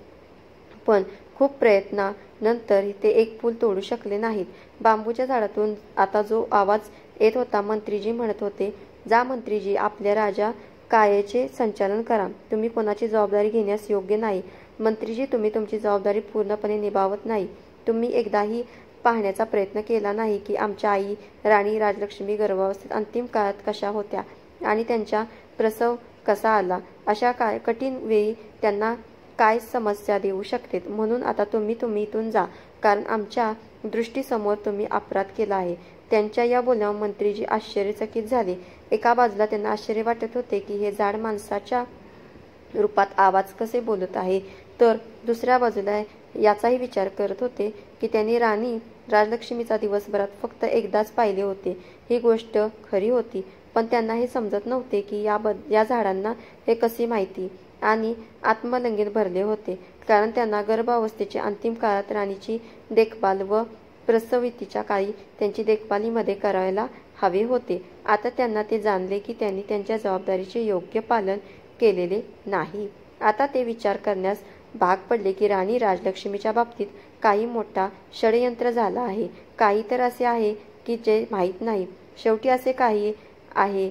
पण खूप प्रयत्नानंतर ते एक पूल तोडू शकले नाहीत. बांबूच्या झाडातून आता जो आवाज येत होता, मंत्रीजी म्हणत होते, जा मंत्रीजी, आपल्या राजा कायेचे संचालन करा. तुम्ही कोणाची जबाबदारी घेण्यास योग्य नाही. मंत्रीजी, तुम्ही तुमची जबाबदारी पूर्णपणे निभावत नाही. तुम्ही एकदाही पाहण्याचा प्रयत्न केला नाही की आमच्या आई राणी राजलक्ष्मी गर्भावस्थेत अंतिम काळात कशा होत्या आणि त्यांचा प्रसव कसा आला. अशा कठीण वेळी त्यांना काय समस्या देऊ शकते. म्हणून आता तुम्ही इथून जा, कारण आमच्या दृष्टीसमोर तुम्ही अपराध केला आहे. त्यांच्या या बोलण्यावर मंत्रीजी आश्चर्यचकित झाले. एका बाजूला त्यांना आश्चर्य वाटत होते की हे झाड माणसाच्या रूपात आवाज कसे बोलत आहे, तर दुसऱ्या बाजूला याचाही विचार करत होते की त्यांनी राणी राजलक्ष्मीचा दिवसभरात फक्त एकदाच पाहिले होते. ही गोष्ट खरी होती, पण त्यांना हे समजत नव्हते की या झाडांना हे कसे माहिती आणि आत्मलंगीत भरले होते, कारण त्यांना गर्भावस्थेच्या अंतिम काळात राणीची देखभाल व प्रसवितीच्या काळी त्यांची देखभालीमध्ये करायला हवे होते. आता त्यांना ते जाणले की त्यांनी त्यांच्या जबाबदारीचे योग्य पालन केलेले नाही. आता ते विचार करण्यास भाग पडले की राणी राजलक्ष्मीच्या बाबतीत काही मोठा षडयंत्र झाला आहे. काही तर असे आहे की जे माहीत नाही. शेवटी असे काही आहे.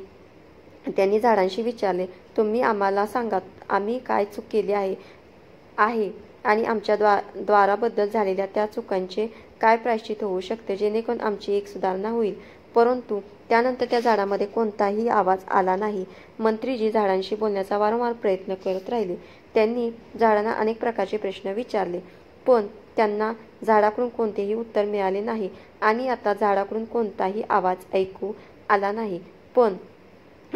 त्यांनी झाडांशी विचारले, तुम्ही आम्हाला सांगा, आम्ही काय चूक केली आहे आणि आमच्या द्वाराबद्दल झालेल्या त्या चुकांचे काय प्रायश्चित होऊ शकते, जेणेकरून आमची एक सुधारणा होईल. परंतु त्यानंतर त्या झाडामध्ये कोणताही आवाज आला नाही. मंत्रीजी झाडांशी बोलण्याचा वारंवार प्रयत्न करत राहिले. त्यांनी झाडांना अनेक प्रकारचे प्रश्न विचारले, पण त्यांना झाडाकडून कोणतेही उत्तर मिळाले नाही आणि आता झाडाकडून कोणताही आवाज ऐकू आला नाही. पण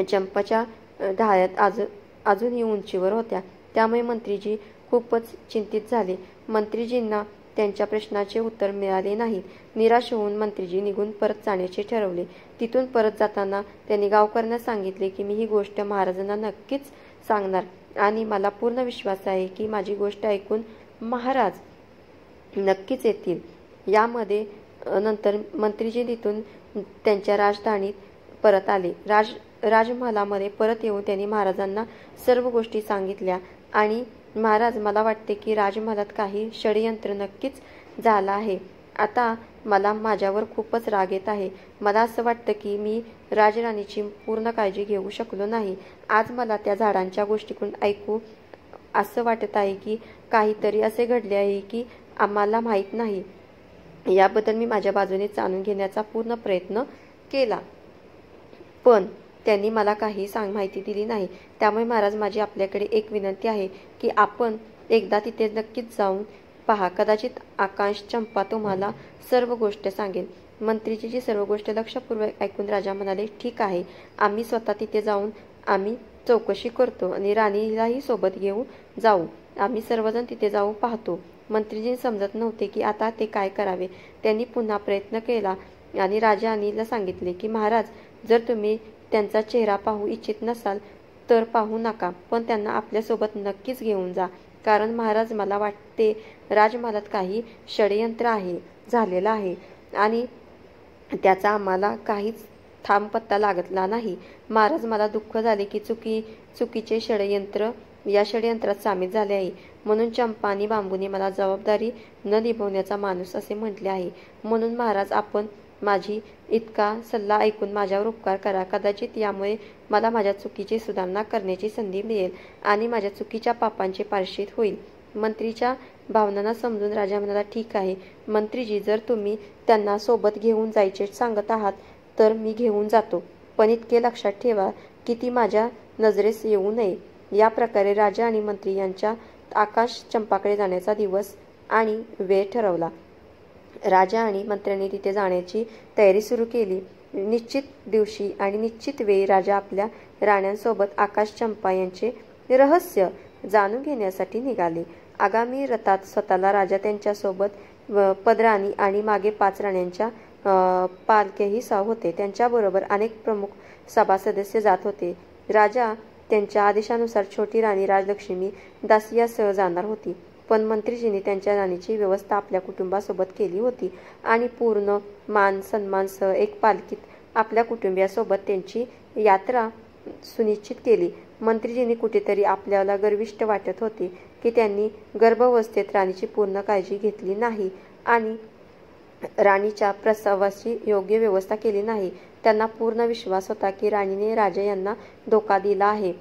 चंपाच्या ढाळ्यात अजूनही उंचीवर होत्या. त्यामुळे मंत्रीजी खूपच चिंतित झाले. मंत्रीजींना त्यांच्या प्रश्नाचे उत्तर मिळाले नाही. निराश होऊन मंत्रीजी निघून परत जाण्याचे ठरवले. तिथून परत जाताना त्यांनी गावकऱ्यांना सांगितले की मी ही गोष्ट महाराजांना नक्कीच सांगणार आणि मला पूर्ण विश्वास आहे की माझी गोष्ट ऐकून महाराज नक्कीच येतील. यामध्ये नंतर मंत्रीजी तिथून त्यांच्या राजधानीत परत आले. राजमहालामध्ये परत येऊन त्यांनी महाराजांना सर्व गोष्टी सांगितल्या आणि महाराज, मला वाटते की राजमहालात काही षडयंत्र नक्कीच झाला आहे. आता मला माझ्यावर खूपच राग येत आहे. मला असं वाटतं की मी राजराणीची पूर्ण काळजी घेऊ शकलो नाही. आज मला त्या झाडांच्या गोष्टीकडून ऐकू असं वाटत आहे की काहीतरी असे घडले आहे की आम्हाला माहीत नाही. याबद्दल मी माझ्या बाजूने जाणून घेण्याचा पूर्ण प्रयत्न केला, पण त्यांनी मला काही माहिती दिली नाही. त्यामुळे महाराज, माझी आपल्याकडे एक विनंती आहे की आपण एकदा तिथे नक्कीच जाऊन पहा. कदाचित आकाश चंपा तुम्हाला सर्व गोष्ट सांगेल. मंत्रीजीची सर्व गोष्ट लक्षपूर्वक ऐकून राजा म्हणाले, ठीक आहे, आम्ही स्वतः तिथे जाऊन आम्ही चौकशी करतो आणि राणीलाही सोबत घेऊन जाऊ. आम्ही सर्वजण तिथे जाऊ पाहतो. मंत्रीजी समजत नव्हते की आता ते काय करावे. त्यांनी पुन्हा प्रयत्न केला आणि राजाला सांगितले की महाराज, जर तुम्ही त्यांचा चेहरा पाहू इच्छित नसाल तर पाहू नका, पण त्यांना आपल्यासोबत नक्कीच घेऊन जा, कारण महाराज मला वाटते राजमहालात काही षडयंत्र झालेलं आहे आणि त्याचा आम्हाला काहीच थांबपत्ता लागला नाही. महाराज, मला दुःख झाले की चुकीचे षडयंत्र या षडयंत्रात सामील झाले आहे. म्हणून चंपा आणि बांबूने मला जबाबदारी न निभवण्याचा माणूस असे म्हटले आहे. म्हणून महाराज, आपण माझी इतका सल्ला ऐकून माझ्यावर उपकार करा. कदाचित यामुळे मला माझ्या चुकीची सुधारणा करण्याची संधी मिळेल आणि माझ्या चुकीच्या पापांचे प्रायश्चित होईल. मंत्रीच्या भावनांना समजून राजा म्हणाला, ठीक आहे मंत्रीजी, जर तुम्ही त्यांना सोबत घेऊन जायचे सांगत आहात तर मी घेऊन जातो. पण इतके लक्षात ठेवा की ती माझ्या नजरेस येऊ नये. या प्रकारे राजा आणि मंत्री यांच्या आकाश चंपाकडे जाण्याचा दिवस आणि वेळ ठरवला. राजा आणि मंत्र्यांनी तिथे जाण्याची तयारी सुरू केली. निश्चित दिवशी आणि निश्चित वेळी राजा आपल्या राण्यांसोबत आकाश चंपा यांचे रहस्य जाणून घेण्यासाठी निघाले. आगामी रथात स्वतःला राजा त्यांच्यासोबत पदराणी आणि मागे 5 राण्यांच्या पालख्याही होते. त्यांच्याबरोबर अनेक प्रमुख सभा सदस्य जात होते. राजा त्यांच्या आदेशानुसार छोटी राणी राजलक्ष्मी दासियासह जाणार होती. पण मंत्रीजींनी त्यांच्या राणीची व्यवस्था आपल्या कुटुंबासोबत केली होती आणि पूर्ण मान सन्मानसह एक पालखीत आपल्या कुटुंबियासोबत त्यांची यात्रा सुनिश्चित केली. मंत्रीजींनी कुठेतरी आपल्याला गर्विष्ठ वाटत होते की त्यांनी गर्भावस्थेत राणीची पूर्ण काळजी घेतली नाही आणि राणीच्या प्रसवाची योग्य व्यवस्था केली नाही. त्यांना पूर्ण विश्वास होता की राणीने राजा यांना धोका दिला आहे,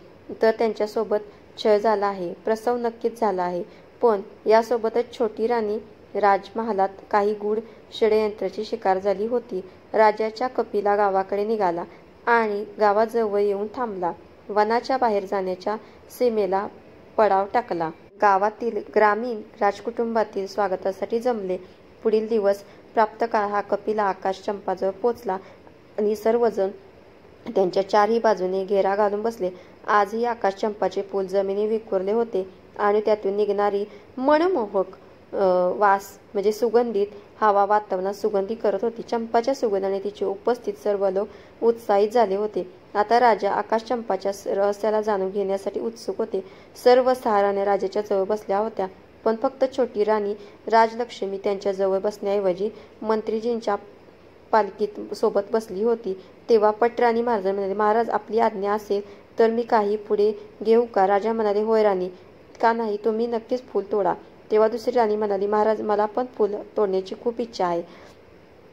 तर त्यांच्यासोबत छळ झाला आहे, प्रसव नक्कीच झाला आहे. पण यासोबतच छोटी राणी राजमहालात काही गूढ षडयंत्राची शिकार झाली होती. राजाच्या कपिला गावाकडे निघाला आणि गावाजवळ येऊन थांबला. वनाच्या बाहेर जाण्याच्या सीमेला पडाव टाकला. गावातील ग्रामीण राजकुटुंबातील स्वागतासाठी जमले. पुढील दिवस प्राप्त काळ हा कपिला आकाश चंपाजवळ पोचला आणि सर्वजण त्यांच्या 4ही बाजूने घेरा घालून बसले. आजही आकाश चंपाचे फूल जमिनी विखुरले होते आणि त्यातून निघणारी मनमोहक वास म्हणजे सुगंधित हवा वातावरणात सुगंधी करत होती. चंपाच्या सुगंधाने तिचे उपस्थित सर्व लोक उत्साहित झाले होते. आता राजा आकाश चंपाच्या रहस्याला जाणून घेण्यासाठी उत्सुक होते. सर्व 6 राण्या राजाच्या जवळ बसल्या होत्या, पण फक्त छोटी राणी राजलक्ष्मी त्यांच्या जवळ बसण्याऐवजी मंत्रीजींच्या पालखीत सोबत बसली होती. तेव्हा पटराणी महाराज म्हणाले, महाराज आपली आज्ञा असेल तर मी काही पुढे घेऊ का? राजा म्हणाले, होय राणी, का नाही, तुम्ही नक्कीच फूल तोडा. तेव्हा दुसरी राणी म्हणाली, महाराज मला पण फूल तोडण्याची खूप इच्छा आहे.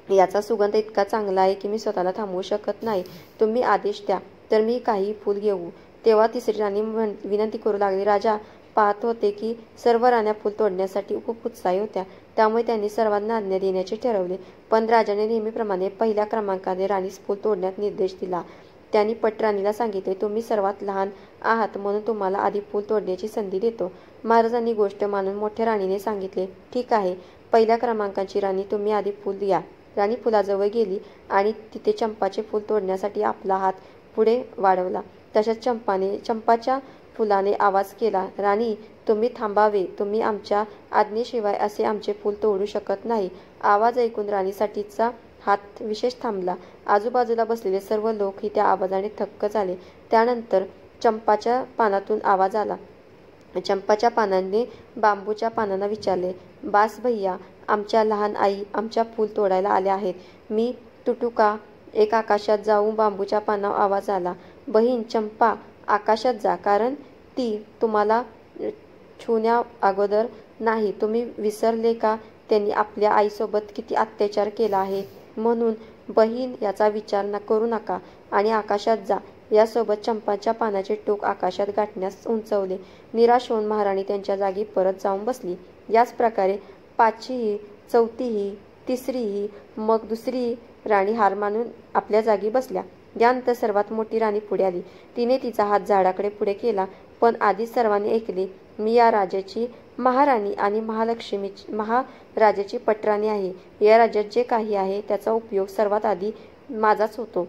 याचा सुगंध इतका चांगला आहे की मी स्वतःला थांबवू शकत नाही. तुम्ही आदेश द्या तर मी काही फूल घेऊ. तेव्हा तिसरी राणी विनंती करू लागली. राजा पाहत होते की सर्व राण्या फूल तोडण्यासाठी खूप उत्साही होत्या, त्यामुळे त्यांनी सर्वांना आज्ञा देण्याचे ठरवले. पण राजाने नेहमीप्रमाणे पहिल्या क्रमांकाने राणीस फूल तोडण्यात निर्देश दिला. त्यांनी पटराणीला सांगितले, तुम्ही सर्वात लहान आहात म्हणून तुम्हाला आधी फूल तोडण्याची संधी देतो. महाराजांनी गोष्ट मानून मोठ्या राणीने सांगितले, ठीक आहे, पहिल्या क्रमांकाची राणी तुम्ही आधी फूल द्या. राणी फुलाजवळ गेली आणि तिथे चंपाचे फूल तोडण्यासाठी आपला हात पुढे वाढवला. तशाच चंपाच्या फुलाने आवाज केला, राणी तुम्ही थांबावे, तुम्ही आमच्या आज्ञेशिवाय असे आमचे फूल तोडू शकत नाही. आवाज ऐकून राणीसाठीचा हात विशेष थांबला. आजूबाजूला बसलेले सर्व लोकही त्या आवाजाने थक्क झाले. त्यानंतर चंपाच्या पानातून आवाज आला. चंपाच्या पानाने बांबूच्या पानांना विचारले, बास भैया, आमच्या लहान आई आमच्या फूल तोडायला आल्या आहेत. मी तुटू का? एक आकाशात जाऊन बांबूच्या पानावर आवाज आला, बहीण चंपा आकाशात जा, कारण ती तुम्हाला छुण्या अगोदर नाही. तुम्ही विसरले का त्यांनी आपल्या आईसोबत किती अत्याचार केला आहे? म्हणून बहीण याचा विचार करू नका आणि आकाशात जा. यासोबत चंपाच्या पानाचे टोक आकाशात गाठण्यास उंचवले. निराश होऊन महाराणी त्यांच्या जागी परत जाऊन बसली. याच प्रकारे 5हीही 4थीही 3रीही मग दुसरी राणी हार मानून आपल्या जागी बसल्या. यानंतर सर्वात मोठी राणी पुढे आली. तिने तिचा हात झाडाकडे पुढे केला. पण आधीच सर्वांनी ऐकले, मी या राजाची महाराणी आणि महाराजाची पटराणी आहे. या राज्यात जे काही आहे त्याचा उपयोग सर्वात आधी माझाच होतो.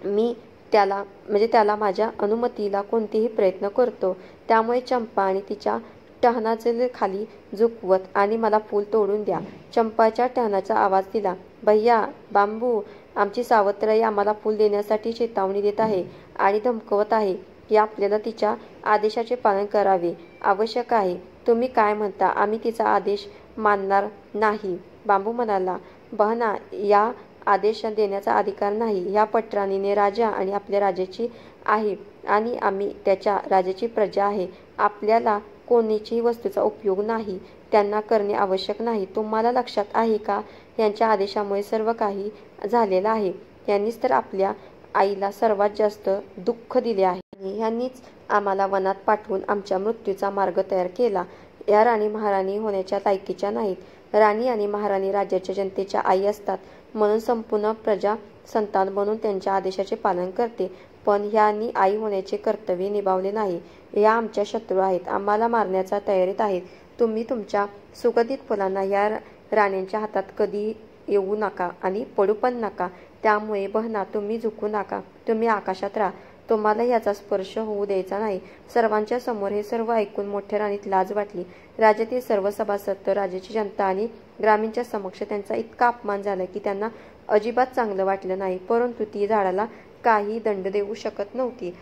मी त्याला माझ्या अनुमतीला कोणतेही प्रयत्न करतो. त्यामुळे चंपा आणि तिच्या टहनाचे खाली झुकवत आणि मला फूल तोडून द्या. चंपाच्या टहनाचा आवाज दिला, भैया बांबू, आमची सावत्राई आम्हाला फूल देण्यासाठी चेतावणी देत आहे आणि धमकवत आहे की आपल्याला तिच्या आदेशाचे पालन करावे आवश्यक आहे. तुम्ही काय म्हणता? आम्ही तिचा आदेश मानणार नाही. बांबू म्हणाला, बहना, या आदेश देण्याचा अधिकार नाही. ह्या पटराणीने राजा आणि आपल्या राजाची आहे आणि आम्ही त्याच्या राजाची प्रजा आहे. आपल्याला कोणीच्याही वस्तूचा उपयोग नाही, त्यांना करणे आवश्यक नाही. तुम्हाला लक्षात आहे का, यांच्या आदेशामुळे सर्व काही झालेलं आहे. यांनीच तर आपल्या आईला सर्वात जास्त दुःख दिले आहे. ह्यांनीच आम्हाला वनात पाठवून आमच्या मृत्यूचा मार्ग तयार केला. या राणी महाराणी होण्याच्या लायकीच्या नाहीत. राणी आणि महाराणी राज्याच्या जनतेच्या आई असतात, म्हणून संपूर्ण प्रजा संतान बनून त्यांच्या आदेशाचे पालन करते. पण ह्यांनी आई होण्याचे कर्तव्य निभावले नाही. ह्या आमच्या शत्रू आहेत, आम्हाला मारण्याच्या तयारीत आहेत. तुम्ही तुमच्या सुगंधित फुलांना या राण्यांच्या हातात कधी येऊ नका आणि पडू पण नका. त्यामुळे बहना, तुम्ही झुकू नका, तुम्ही आकाशात राहा. तुम्हाला याचा स्पर्श होऊ द्यायचा नाही. सर्वांच्या समोर हे सर्व ऐकून मोठ्या राणीत लाज वाटली. राज्यातील सर्व सभासद, राज्याची जनता आणि ग्रामीणच्या समक्ष त्यांचा इतका अपमान झाला की त्यांना अजिबात चांगलं वाटलं नाही. परंतु ती झाडाला काही दंड देऊ शकत नव्हती.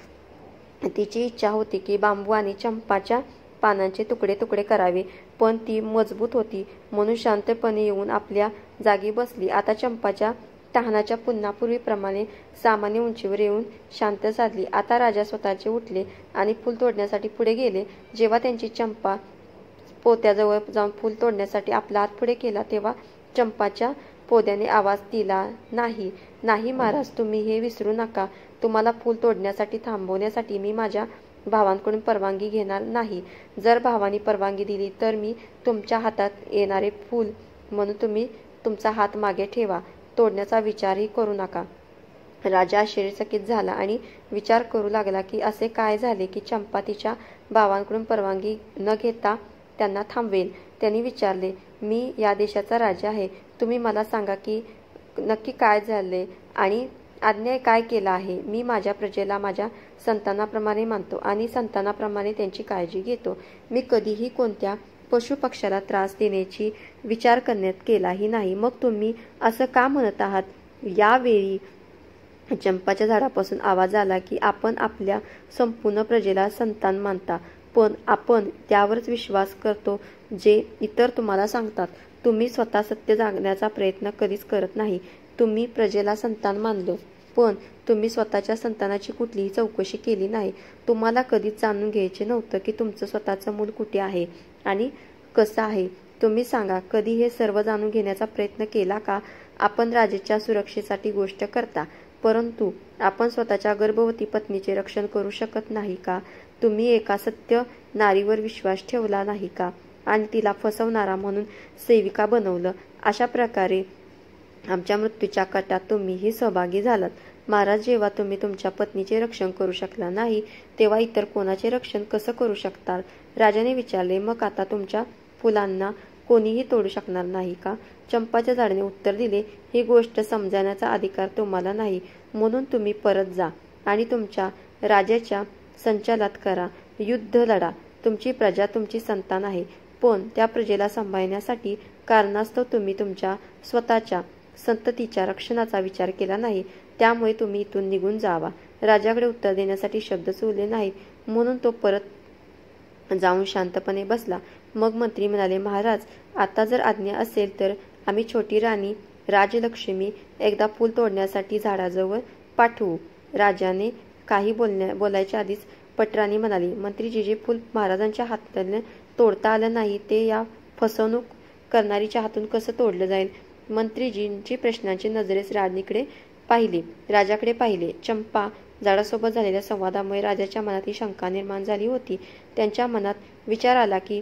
तिची इच्छा होती की बांबू आणि चंपाच्या पानांचे तुकडे तुकडे करावे, पण ती मजबूत होती म्हणून शांतपणे येऊन आपल्या जागी बसली. आता चंपाच्या टहाणाच्या पुन्हा पूर्वीप्रमाणे सामान्य उंचीवर येऊन शांत झाली. आता राजा स्वतःचे उठले आणि फूल तोडण्यासाठी पुढे गेले. जेव्हा त्यांची चंपा पोत्याजवळ जाऊन फूल तोडण्यासाठी आपला हात पुढे केला, तेव्हा चंपाच्या पोद्याने आवाज दिला, नाही नाही महाराज, तुम्ही हे विसरू नका. तुम्हाला फूल तोडण्यासाठी थांबवण्यासाठी मी माझ्या भावांकडून परवानगी घेणार नाही. जर भावांनी परवानगी दिली तर मी तुमच्या हातात येणारे फूल म्हणून तुम्ही तुमचा हात मागे ठेवा, तोडण्याचा विचारही करू नका. राजा आश्चर्यचकित झाला आणि विचार करू लागला की असे काय झाले की चंपा तिच्या भावांकडून परवानगी न घेता त्यांना थांबवेल. त्यांनी विचारले, मी या देशाचा राजा आहे, तुम्ही मला सांगा की नक्की काय झाले आणि अन्याय काय केला आहे. मी माझ्या प्रजेला माझ्या संतानाप्रमाणे मानतो आणि संतानाप्रमाणे त्यांची काळजी घेतो. मी कधीही कोणत्या पशु पक्षाला त्रास देण्याची विचार करण्यात केलाही नाही. मग तुम्ही असं का म्हणत आहात. यावेळी चंपाच्या झाडापासून आवाज आला की आपण आपल्या संपूर्ण प्रजेला संतान मानता, पण आपण त्यावरच विश्वास करतो जे इतर तुम्हाला सांगतात. तुम्ही स्वतः सत्य जागण्याचा प्रयत्न कधीच करत नाही. तुम्ही प्रजेला संतान मानलं, पण तुम्ही स्वतःच्या संतानाची कुठलीही चौकशी केली नाही. तुम्हाला कधीच जाणून घ्यायचे नव्हतं की तुमचं स्वतःचं मूल कुठे आहे आणि कसं आहे. तुम्ही सांगा, कधी हे सर्व जाणून घेण्याचा प्रयत्न केला का. आपण राजाच्या सुरक्षेसाठी गोष्ट करता, परंतु आपण स्वतःच्या गर्भवती पत्नीचे रक्षण करू शकत नाही का. तुम्ही एका सत्य नारीवर विश्वास ठेवला नाही का आणि तिला फसवणारा म्हणून सेविका बनवलं. अशा प्रकारे आमच्या मृत्यूच्या कटात तुम्हीही सहभागी झालात. महाराज, जेव्हा तुम्ही तुमच्या पत्नीचे रक्षण करू शकला नाही, तेव्हा इतर कोणाचे रक्षण कसं करू शकता. राजाने विचारले, मग आता तुमच्या फुलांना कोणीही तोडू शकणार नाही का. चंपाच्या झाडाने उत्तर दिले, ही गोष्ट समजण्याचा अधिकार तुम्हाला नाही, म्हणून तुम्ही परत जा आणि तुमच्या राजाच्या संचालात करा, युद्ध लढा. तुमची प्रजा तुमची संतान आहे, पण त्या प्रजेला सांभाळण्यासाठी कारणास्तव तुम्ही तुमच्या स्वतःच्या संततीच्या रक्षणाचा विचार केला नाही. त्यामुळे तुम्ही इथून निघून जावा. राजाकडे उत्तर देण्यासाठी शब्दच उरले नाहीत, म्हणून तो परत जाऊन शांतपणे बसला. मग मंत्री म्हणाले, महाराज, आता जर आज्ञा असेल तर आम्ही छोटी राणी राजलक्ष्मी एकदा फूल तोडण्यासाठी झाडाजवळ पाठवू. राजाने काही बोलायच्या आधीच पटराणी म्हणाली, मंत्रीजी, जे फूल महाराजांच्या हाताने तोडता आलं नाही ते या फसवणूक करणारीच्या हातून कसं तोडलं जाईल. मंत्रीजींची प्रश्नांची नजरेस राणीकडे पाहिले, राजाकडे पाहिले. चंपा झाडासोबत झालेल्या संवादामुळे राजाच्या मनात ही शंका निर्माण झाली होती. त्यांच्या मनात विचार आला की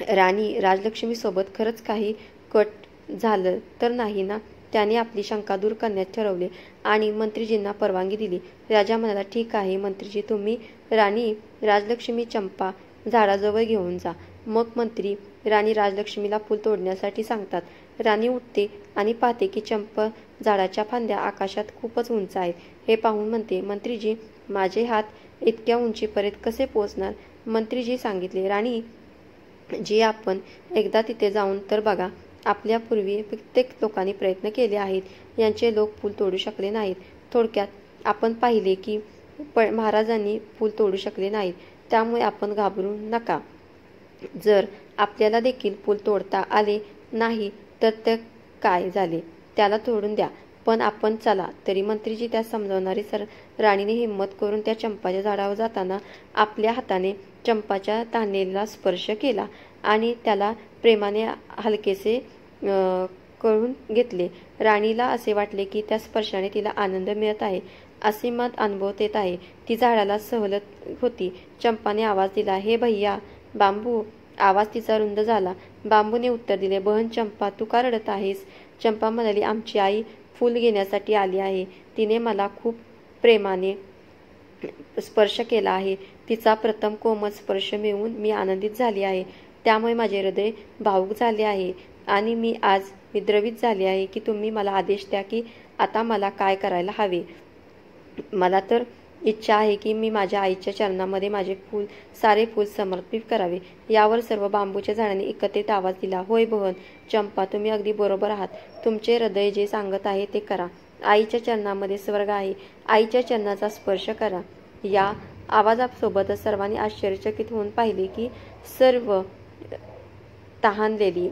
राणी राजलक्ष्मी सोबत खरंच काही कट झालं तर नाही ना. त्याने आपली शंका दूर करण्यास ठरवले आणि मंत्रीजींना परवानगी दिली. राजा म्हणाला, ठीक आहे मंत्रीजी, तुम्ही राणी राजलक्ष्मी चंपा झाडाजवळ घेऊन जा. मग मंत्री राणी राजलक्ष्मीला फूल तोडण्यासाठी सांगतात. राणी उठते आणि पाहते की चंपा झाडाच्या फांद्या आकाशात खूपच उंच आहेत. हे पाहून म्हणते, मंत्रीजी, माझे हात इतक्या उंचीपर्यंत कसे पोहोचणार. मंत्रीजी सांगितले, राणी जी, आपण एकदा तिथे जाऊन तर बघा. आपल्यापूर्वी कित्येक लोकांनी प्रयत्न केले आहेत, यांचे लोक फूल तोडू शकले नाहीत. थोडक्यात आपण पाहिले की महाराजांनी फूल तोडू शकले नाहीत, त्यामुळे आपण घाबरू नका. जर आपल्याला देखील फूल तोडता आले नाही तर ते काय झाले. त्याला तोडून द्या, पण आपण चला. तरी मंत्रीजी त्यास समजावणारी राणीने हिंमत करून त्या चंपाच्या झाडावर जाताना आपल्या हाताने चंपाच्या तानेला स्पर्श केला आणि त्याला प्रेमाने हलकेसे करून घेतले. राणीला असे वाटले की त्या स्पर्शाने तिला आनंद मिळत आहे, असे मत अनुभवत येत आहे. ती झाडाला सहलत होती. चंपाने आवाज दिला, हे भैया बांबू. आवाज तिचा रुंद झाला. बांबूने उत्तर दिले, बहन चंपा, तू का रडत आहेस? चंपा म्हणाली, आमची आई फूल घेण्यासाठी आली आहे. तिने मला खूप प्रेमाने स्पर्श केला आहे. तिचा प्रथम कोमल स्पर्श मिळवून मी आनंदित झाली आहे. त्यामुळे माझे हृदय भावुक झाले आहे आणि मी आज विद्रवित झाले आहे की तुम्ही मला आदेश द्या की आता मला काय करायला हवे. मला तर इच्छा आहे की मी माझ्या आईच्या चरणामध्ये माझे सारे फूल समर्पित करावे. यावर सर्व बांबूच्या झाडांनी एकत्रित आवाज दिला, होय बहन चंपा, तुम्ही अगदी बरोबर आहात. तुमचे हृदय जे सांगत आहे ते करा. आईच्या चरणामध्ये स्वर्ग आहे. आईच्या चरणाचा स्पर्श करा. या आवाजासोबतच सर्वांनी आश्चर्यचकित होऊन पाहिले की सर्व तहानलेली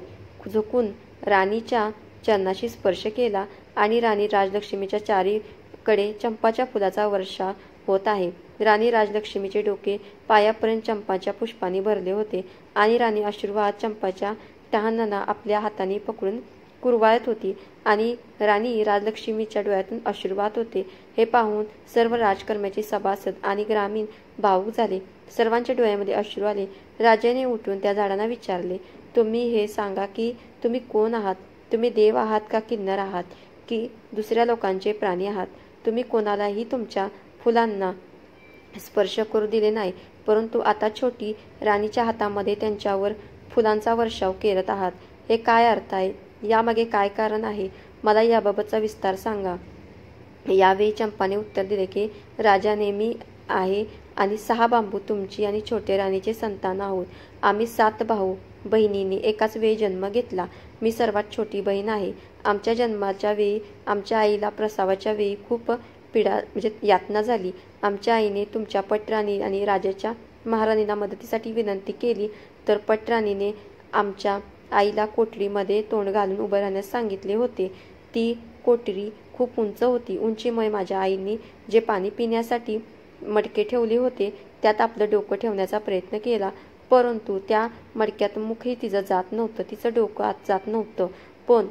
झुकून राणीच्या चरणाशी स्पर्श केला आणि राणी राजलक्ष्मीच्या चारीकडे चंपाच्या फुलाचा वर्षा होत आहे. राणी राजलक्ष्मीचे डोके पायापर्यंत चंपाच्या पुष्पांनी भरले होते आणि राणी अश्रुवात चंपाच्या टहाणांना आपल्या हाताने पकडून कुरवाळत होती आणि राणी राजलक्ष्मीच्या डोळ्यातून अश्रू वाहत होते. हे पाहून सर्व राजकर्म्याचे सभासद आणि ग्रामीण भावुक झाले. सर्वांच्या डोळ्यामध्ये अश्रू आले. राजाने उठून त्या झाडांना विचारले, तुम्ही हे सांगा की तुम्ही कोण आहात? तुम्ही देव आहात का किन्नर आहात की दुसऱ्या लोकांचे प्राणी आहात? तुम्ही कोणालाही तुमच्या फुलांना स्पर्श करू दिले नाही, परंतु आता छोटी राणीच्या हातामध्ये त्यांच्यावर फुलांचा वर्षाव करत आहात. हे काय अर्थ आहे? यामागे काय कारण आहे? मला याबाबतचा विस्तार सांगा. यावेळी चंपाने उत्तर दिले की राजाने मी आहे आणि 6 बांबू तुमची आणि छोटे राणीचे संतान आहोत. आम्ही 7 भाऊ बहिणींनी एकाच वेळी जन्म घेतला. मी सर्वात छोटी बहीण आहे. आमच्या जन्माच्या वेळी आमच्या आईला प्रसवाच्या वेळी खूप पीडा यातना झाली. आमच्या आईने तुमच्या पटराणी आणि राजाच्या महाराणीला मदतीसाठी विनंती केली तर पटराणीने आमच्या आईला कोठडीमध्ये तोंड घालून उभं राहण्यास सांगितले होते. ती कोठडी खूप उंच होती. उंचीमुळे माझ्या आईने जे पाणी पिण्यासाठी मडके ठेवले होते त्यात आपलं डोकं ठेवण्याचा प्रयत्न केला, परंतु त्या मडक्यात मुखही तिचं जात नव्हतं. तिचं डोकं आत जात नव्हतं. पण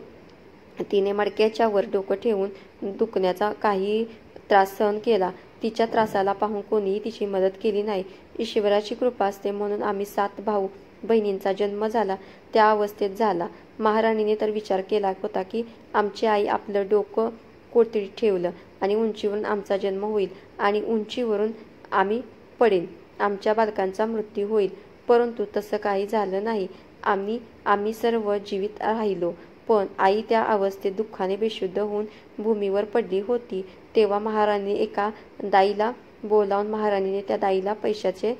तिने मडक्याच्या वर डोकं ठेवून दुखण्याचा काही त्रास सहन केला. तिच्या त्रासाला पाहून कोणीही तिची मदत केली नाही. ईश्वराची कृपा असते म्हणून आम्ही 7 भाऊ बहिणींचा जन्म झाला त्या अवस्थेत झाला. महाराणीने तर विचार केला होता की आमची आई आपलं डोकं कोठडीत ठेवलं आणि उंचीवरून आमचा जन्म होईल आणि उंचीवरून आम्ही पडेन, आमच्या बालकांचा मृत्यू होईल, परंतु तसं काही झालं नाही. आम्ही सर्व जीवित राहिलो. पण आई त्या अवस्थेत दुःखाने बेशुद्ध होऊन भूमीवर पडली होती. तेव्हा महाराणीने एका दाईला बोलावून महाराणीने त्या दाईला पैशाचे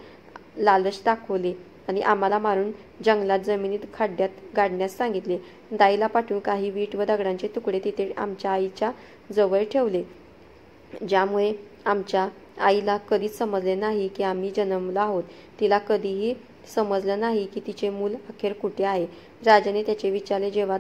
लालच दाखवले आणि आम्हाला मारून जंगलात जमिनीत खड्ड्यात गाडण्यास सांगितले. दाईला पाठवून काही वीट व दगडांचे तुकडे तिथे आमच्या आईच्या जवळ ठेवले, ज्यामुळे आमच्या आईला कधीच समजले नाही की आम्ही जन्मलो आहोत. तिला कधीही समजलं नाही की तिचे मूल अखेर कुठे आहे. राजाने त्याचे विचारले, जेव्हा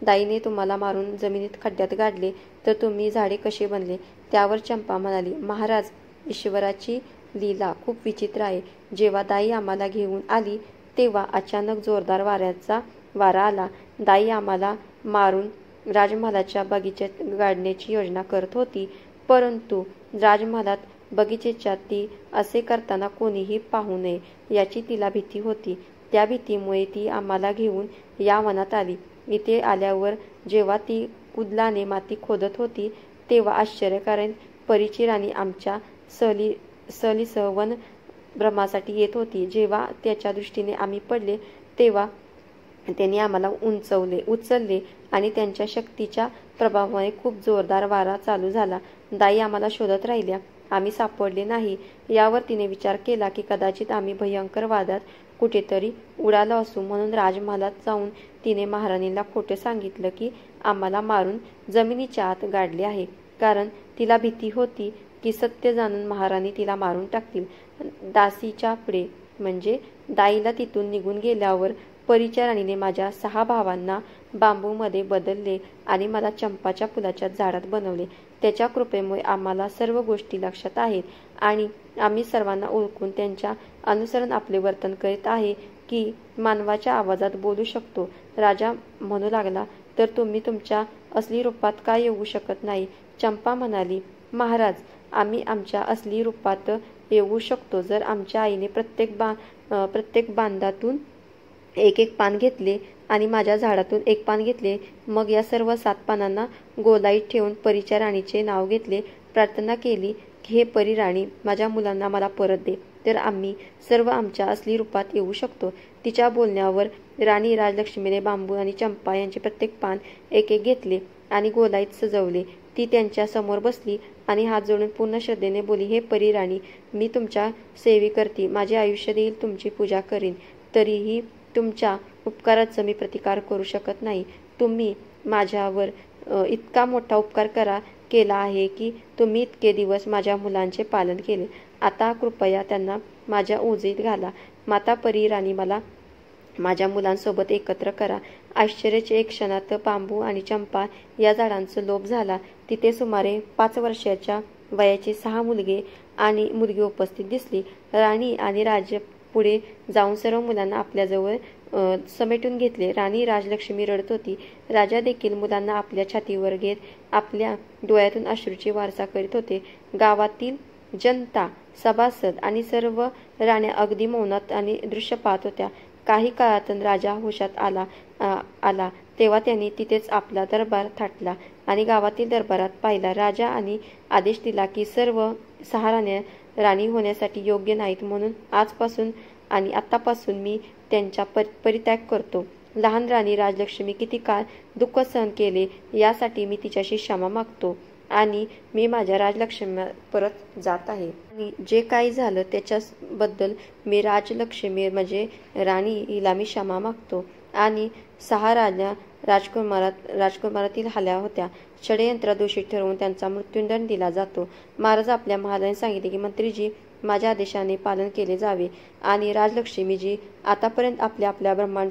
दाईने तुम्हाला मारून जमिनीत खड्ड्यात गाडले तर तुम्ही झाडे कसे बनले? त्यावर चंपा म्हणाली, महाराज, ईश्वराची लीला खूप विचित्र आहे. जेव्हा दाई आम्हाला घेऊन आली तेव्हा अचानक जोरदार वारा आला. दाई आम्हाला मारून राजमहालाच्या बगीच्यात गाडण्याची योजना करत होती, परंतु राजमहालात बगीचेच्या ती असे करताना कोणीही पाहू नये याची तिला भीती होती. त्या भीतीमुळे ती आम्हाला घेऊन या वनात आली. इथे आल्यावर जेव्हा ती कुदलाने माती खोदत होती तेव्हा आश्चर्यकारक परीची राणी आमच्या सहलीसह वन भ्रमणासाठी येत होती. जेव्हा त्याच्या दृष्टीने आम्ही पडले तेव्हा त्यांनी आम्हाला उचलले आणि त्यांच्या शक्तीच्या प्रभावामुळे खूप जोरदार वारा चालू झाला. दाई आम्हाला शोधत राहिल्या. आम्ही सापडले नाही. यावर तिने विचार केला की कदाचित आम्ही भयंकर वादात कुठेतरी उडालो असू, म्हणून राजमहालात जाऊन तिने महाराणीला खोटे सांगितलं की आम्हाला मारून जमिनीच्या आत गाडले आहे, कारण तिला भीती होती की सत्य जाणून महाराणी तिला मारून टाकतील. दासीच्या पुढे म्हणजे दाईला तिथून निघून गेल्यावर परीच्या राणीने माझ्या 6 भावांना बांबूमध्ये बदलले आणि मला चंपाच्या फुलाच्या झाडात बनवले. त्याच्या कृपेमुळे आम्हाला सर्व गोष्टी लक्षात आहेत आणि आम्ही सर्वांना ओळखून त्यांच्या अनुसरण आपले वर्तन करीत आहे की मानवाच्या आवाजात बोलू शकतो. राजा म्हणू लागला, तर तुम्ही तुमच्या असली रूपात का येऊ शकत नाही? चंपा म्हणाली, महाराज, आम्ही आमच्या असली रूपात येऊ शकतो जर आमच्या आईने प्रत्येक बांधातून एक एक पान घेतले आणि माझ्या झाडातून एक पान घेतले, मग या सर्व 7 पानांना गोलाईत ठेवून परीच्या राणीचे नाव घेतले, प्रार्थना केली की हे परी राणी, माझ्या मुलांना मला परत दे, तर आम्ही सर्व आमच्या असली रूपात येऊ शकतो. तिच्या बोलण्यावर राणी राजलक्ष्मीने बांबू आणि चंपा यांचे प्रत्येक पान एक एक घेतले आणि गोलाईत सजवले. ती त्यांच्या समोर बसली आणि हात जोडून पूर्ण श्रद्धेने बोली, हे परी राणी, मी तुमच्या सेवे करते, माझे आयुष्य देईल, तुमची पूजा करीन, तरीही तुमच्या उपकाराचा मी प्रतिकार करू शकत नाही. तुम्ही माझ्यावर इतका मोठा उपकार केला आहे की तुम्ही इतके दिवस माझ्या मुलांचे पालन केले. आता कृपया त्यांना माझ्या ओझीत घाला. माता परी राणी, मला माझ्या मुलांसोबत एकत्र करा. आश्चर्याचे एक क्षणात बांबू आणि चंपा या झाडांचा लोप झाला. तिथे सुमारे 5 वर्षाच्या वयाची 6 मुलगे आणि मुलगी उपस्थित दिसली. राणी आणि राजे पुढे जाऊन सर्व मुलांना आपल्याजवळ समेटून घेतले. राणी राजलक्ष्मी रडत होती. राजा देखील मुलांना आपल्या छातीवर घेत आपल्या डोळ्यातून अश्रूची वारसा करीत होते. गावातील जनता, सभासद आणि सर्व राण्या अगदी मौनात आणि दृश्य पाहत होत्या. काही काळात राजा होशात आला तेव्हा त्यांनी तिथेच आपला दरबार थाटला आणि गावातील दरबारात पाहिला. राजा आणि आदेश दिला की सर्व 6 राण्या राणी होण्यासाठी योग्य नाहीत, म्हणून आजपासून आणि आतापासून मी त्यांचा परित्याग करतो. लहान राणी राजलक्ष्मी किती काळ दुःख सहन केले यासाठी मी तिच्याशी क्षमा मागतो आणि मी माझ्या राजलक्ष्मी परत जात आहे. आणि जे काही झालं त्याच्याबद्दल मी राजलक्ष्मी म्हणजे राणी हिला मी क्षमा मागतो. आणि 6 राण्या राजकुमारातील आल्या होत्या. षडयंत्र दोषी ठरवून त्यांचा मृत्युदंड दिला जातो. महाराज आपल्या महाराजांनी सांगितले की मंत्रीजी, माझ्या आदेशाने पालन केले जावे. आणि राजलक्ष्मीजी आतापर्यंत आपल्या ब्रह्मांड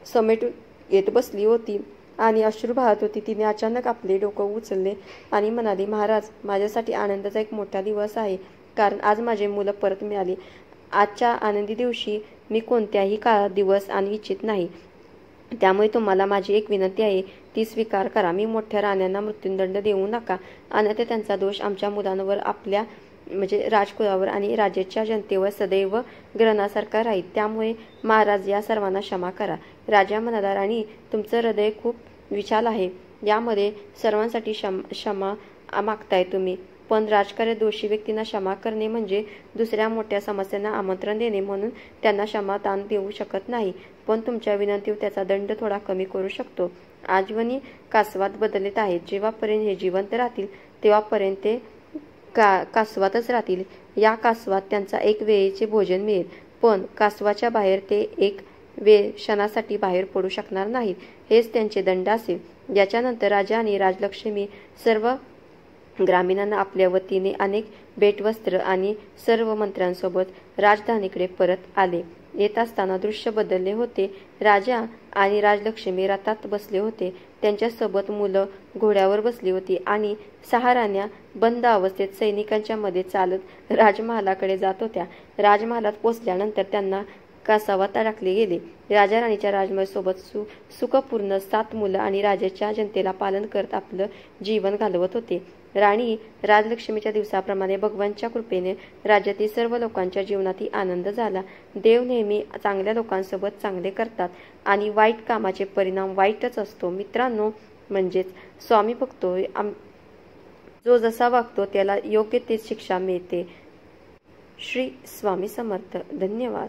समेटून येत बसली होती आणि अश्रू वाहत होती. तिने अचानक आपले डोकं उचलले आणि म्हणाली, महाराज, माझ्यासाठी आनंदाचा एक मोठा दिवस आहे, कारण आज माझे मुलं परत मिळाली. आजच्या आनंदी दिवशी मी कोणत्याही काळात दिवस आणू इच्छित नाही. त्यामुळे तुम्हाला माझी एक विनंती आहे, ती स्वीकार करा. मी मोठ्या राण्यांना मृत्युदंड देऊ नका, अन्यथा त्यांचा दोष आमच्या मुलांवर, आपल्या म्हणजे राजकुलावर आणि राज्याच्या जनतेवर सदैव ग्रहणासारखा राहील. त्यामुळे महाराज या सर्वांना क्षमा करा. राजा म्हणाला, राणी, तुमचं हृदय खूप विशाल आहे. यामध्ये सर्वांसाठी क्षमा मागताय तुम्ही, पण राजकार्यात दोषी व्यक्तींना क्षमा करणे म्हणजे दुसऱ्या मोठ्या समस्यांना आमंत्रण देणे, म्हणून त्यांना क्षमादान देऊ शकत नाही. पण तुमच्या विनंतीवर त्याचा दंड थोडा कमी करू शकतो. आजीवनी कासवात बदलत आहेत. जेव्हापर्यंत हे जिवंत राहतील तेव्हापर्यंत ते कासवातच राहतील. या कासवात त्यांचा एक वेळेचे भोजन मिळेल, पण कासवाच्या बाहेर ते एक वेळ क्षणासाठी बाहेर पडू शकणार नाहीत. हेच त्यांचे दंड असेल. याच्यानंतर राजा आणि राजलक्ष्मी सर्व ग्रामीणांना आपल्या वतीने अनेक भेटवस्त्र आणि सर्व मंत्र्यांसोबत राजधानीकडे परत आले. येत असताना दृश्य बदलले होते. राजा आणि राजलक्ष्मी रथात बसले होते. त्यांच्यासोबत मुलं घोड्यावर बसली होती आणि 6 राण्या बंद अवस्थेत सैनिकांच्या मध्ये चालत राजमहालाकडे जात होत्या. राजमहालात पोचल्यानंतर त्यांना कासावात टाकले गेले. राजा राणीच्या राजमहालासोबत सुखपूर्ण 7 मुलं आणि राज्याच्या जनतेला पालन करत आपलं जीवन घालवत होते. राणी राजलक्ष्मीच्या दिवसाप्रमाणे भगवानच्या कृपेने राज्यातील सर्व लोकांच्या जीवनातही आनंद झाला. देव नेहमी चांगल्या लोकांसोबत चांगले करतात आणि वाईट कामाचे परिणाम वाईटच असतो. मित्रांनो, म्हणजेच स्वामी बघतो, जो जसा वागतो त्याला योग्य तेच शिक्षा मिळते. श्री स्वामी समर्थ. धन्यवाद.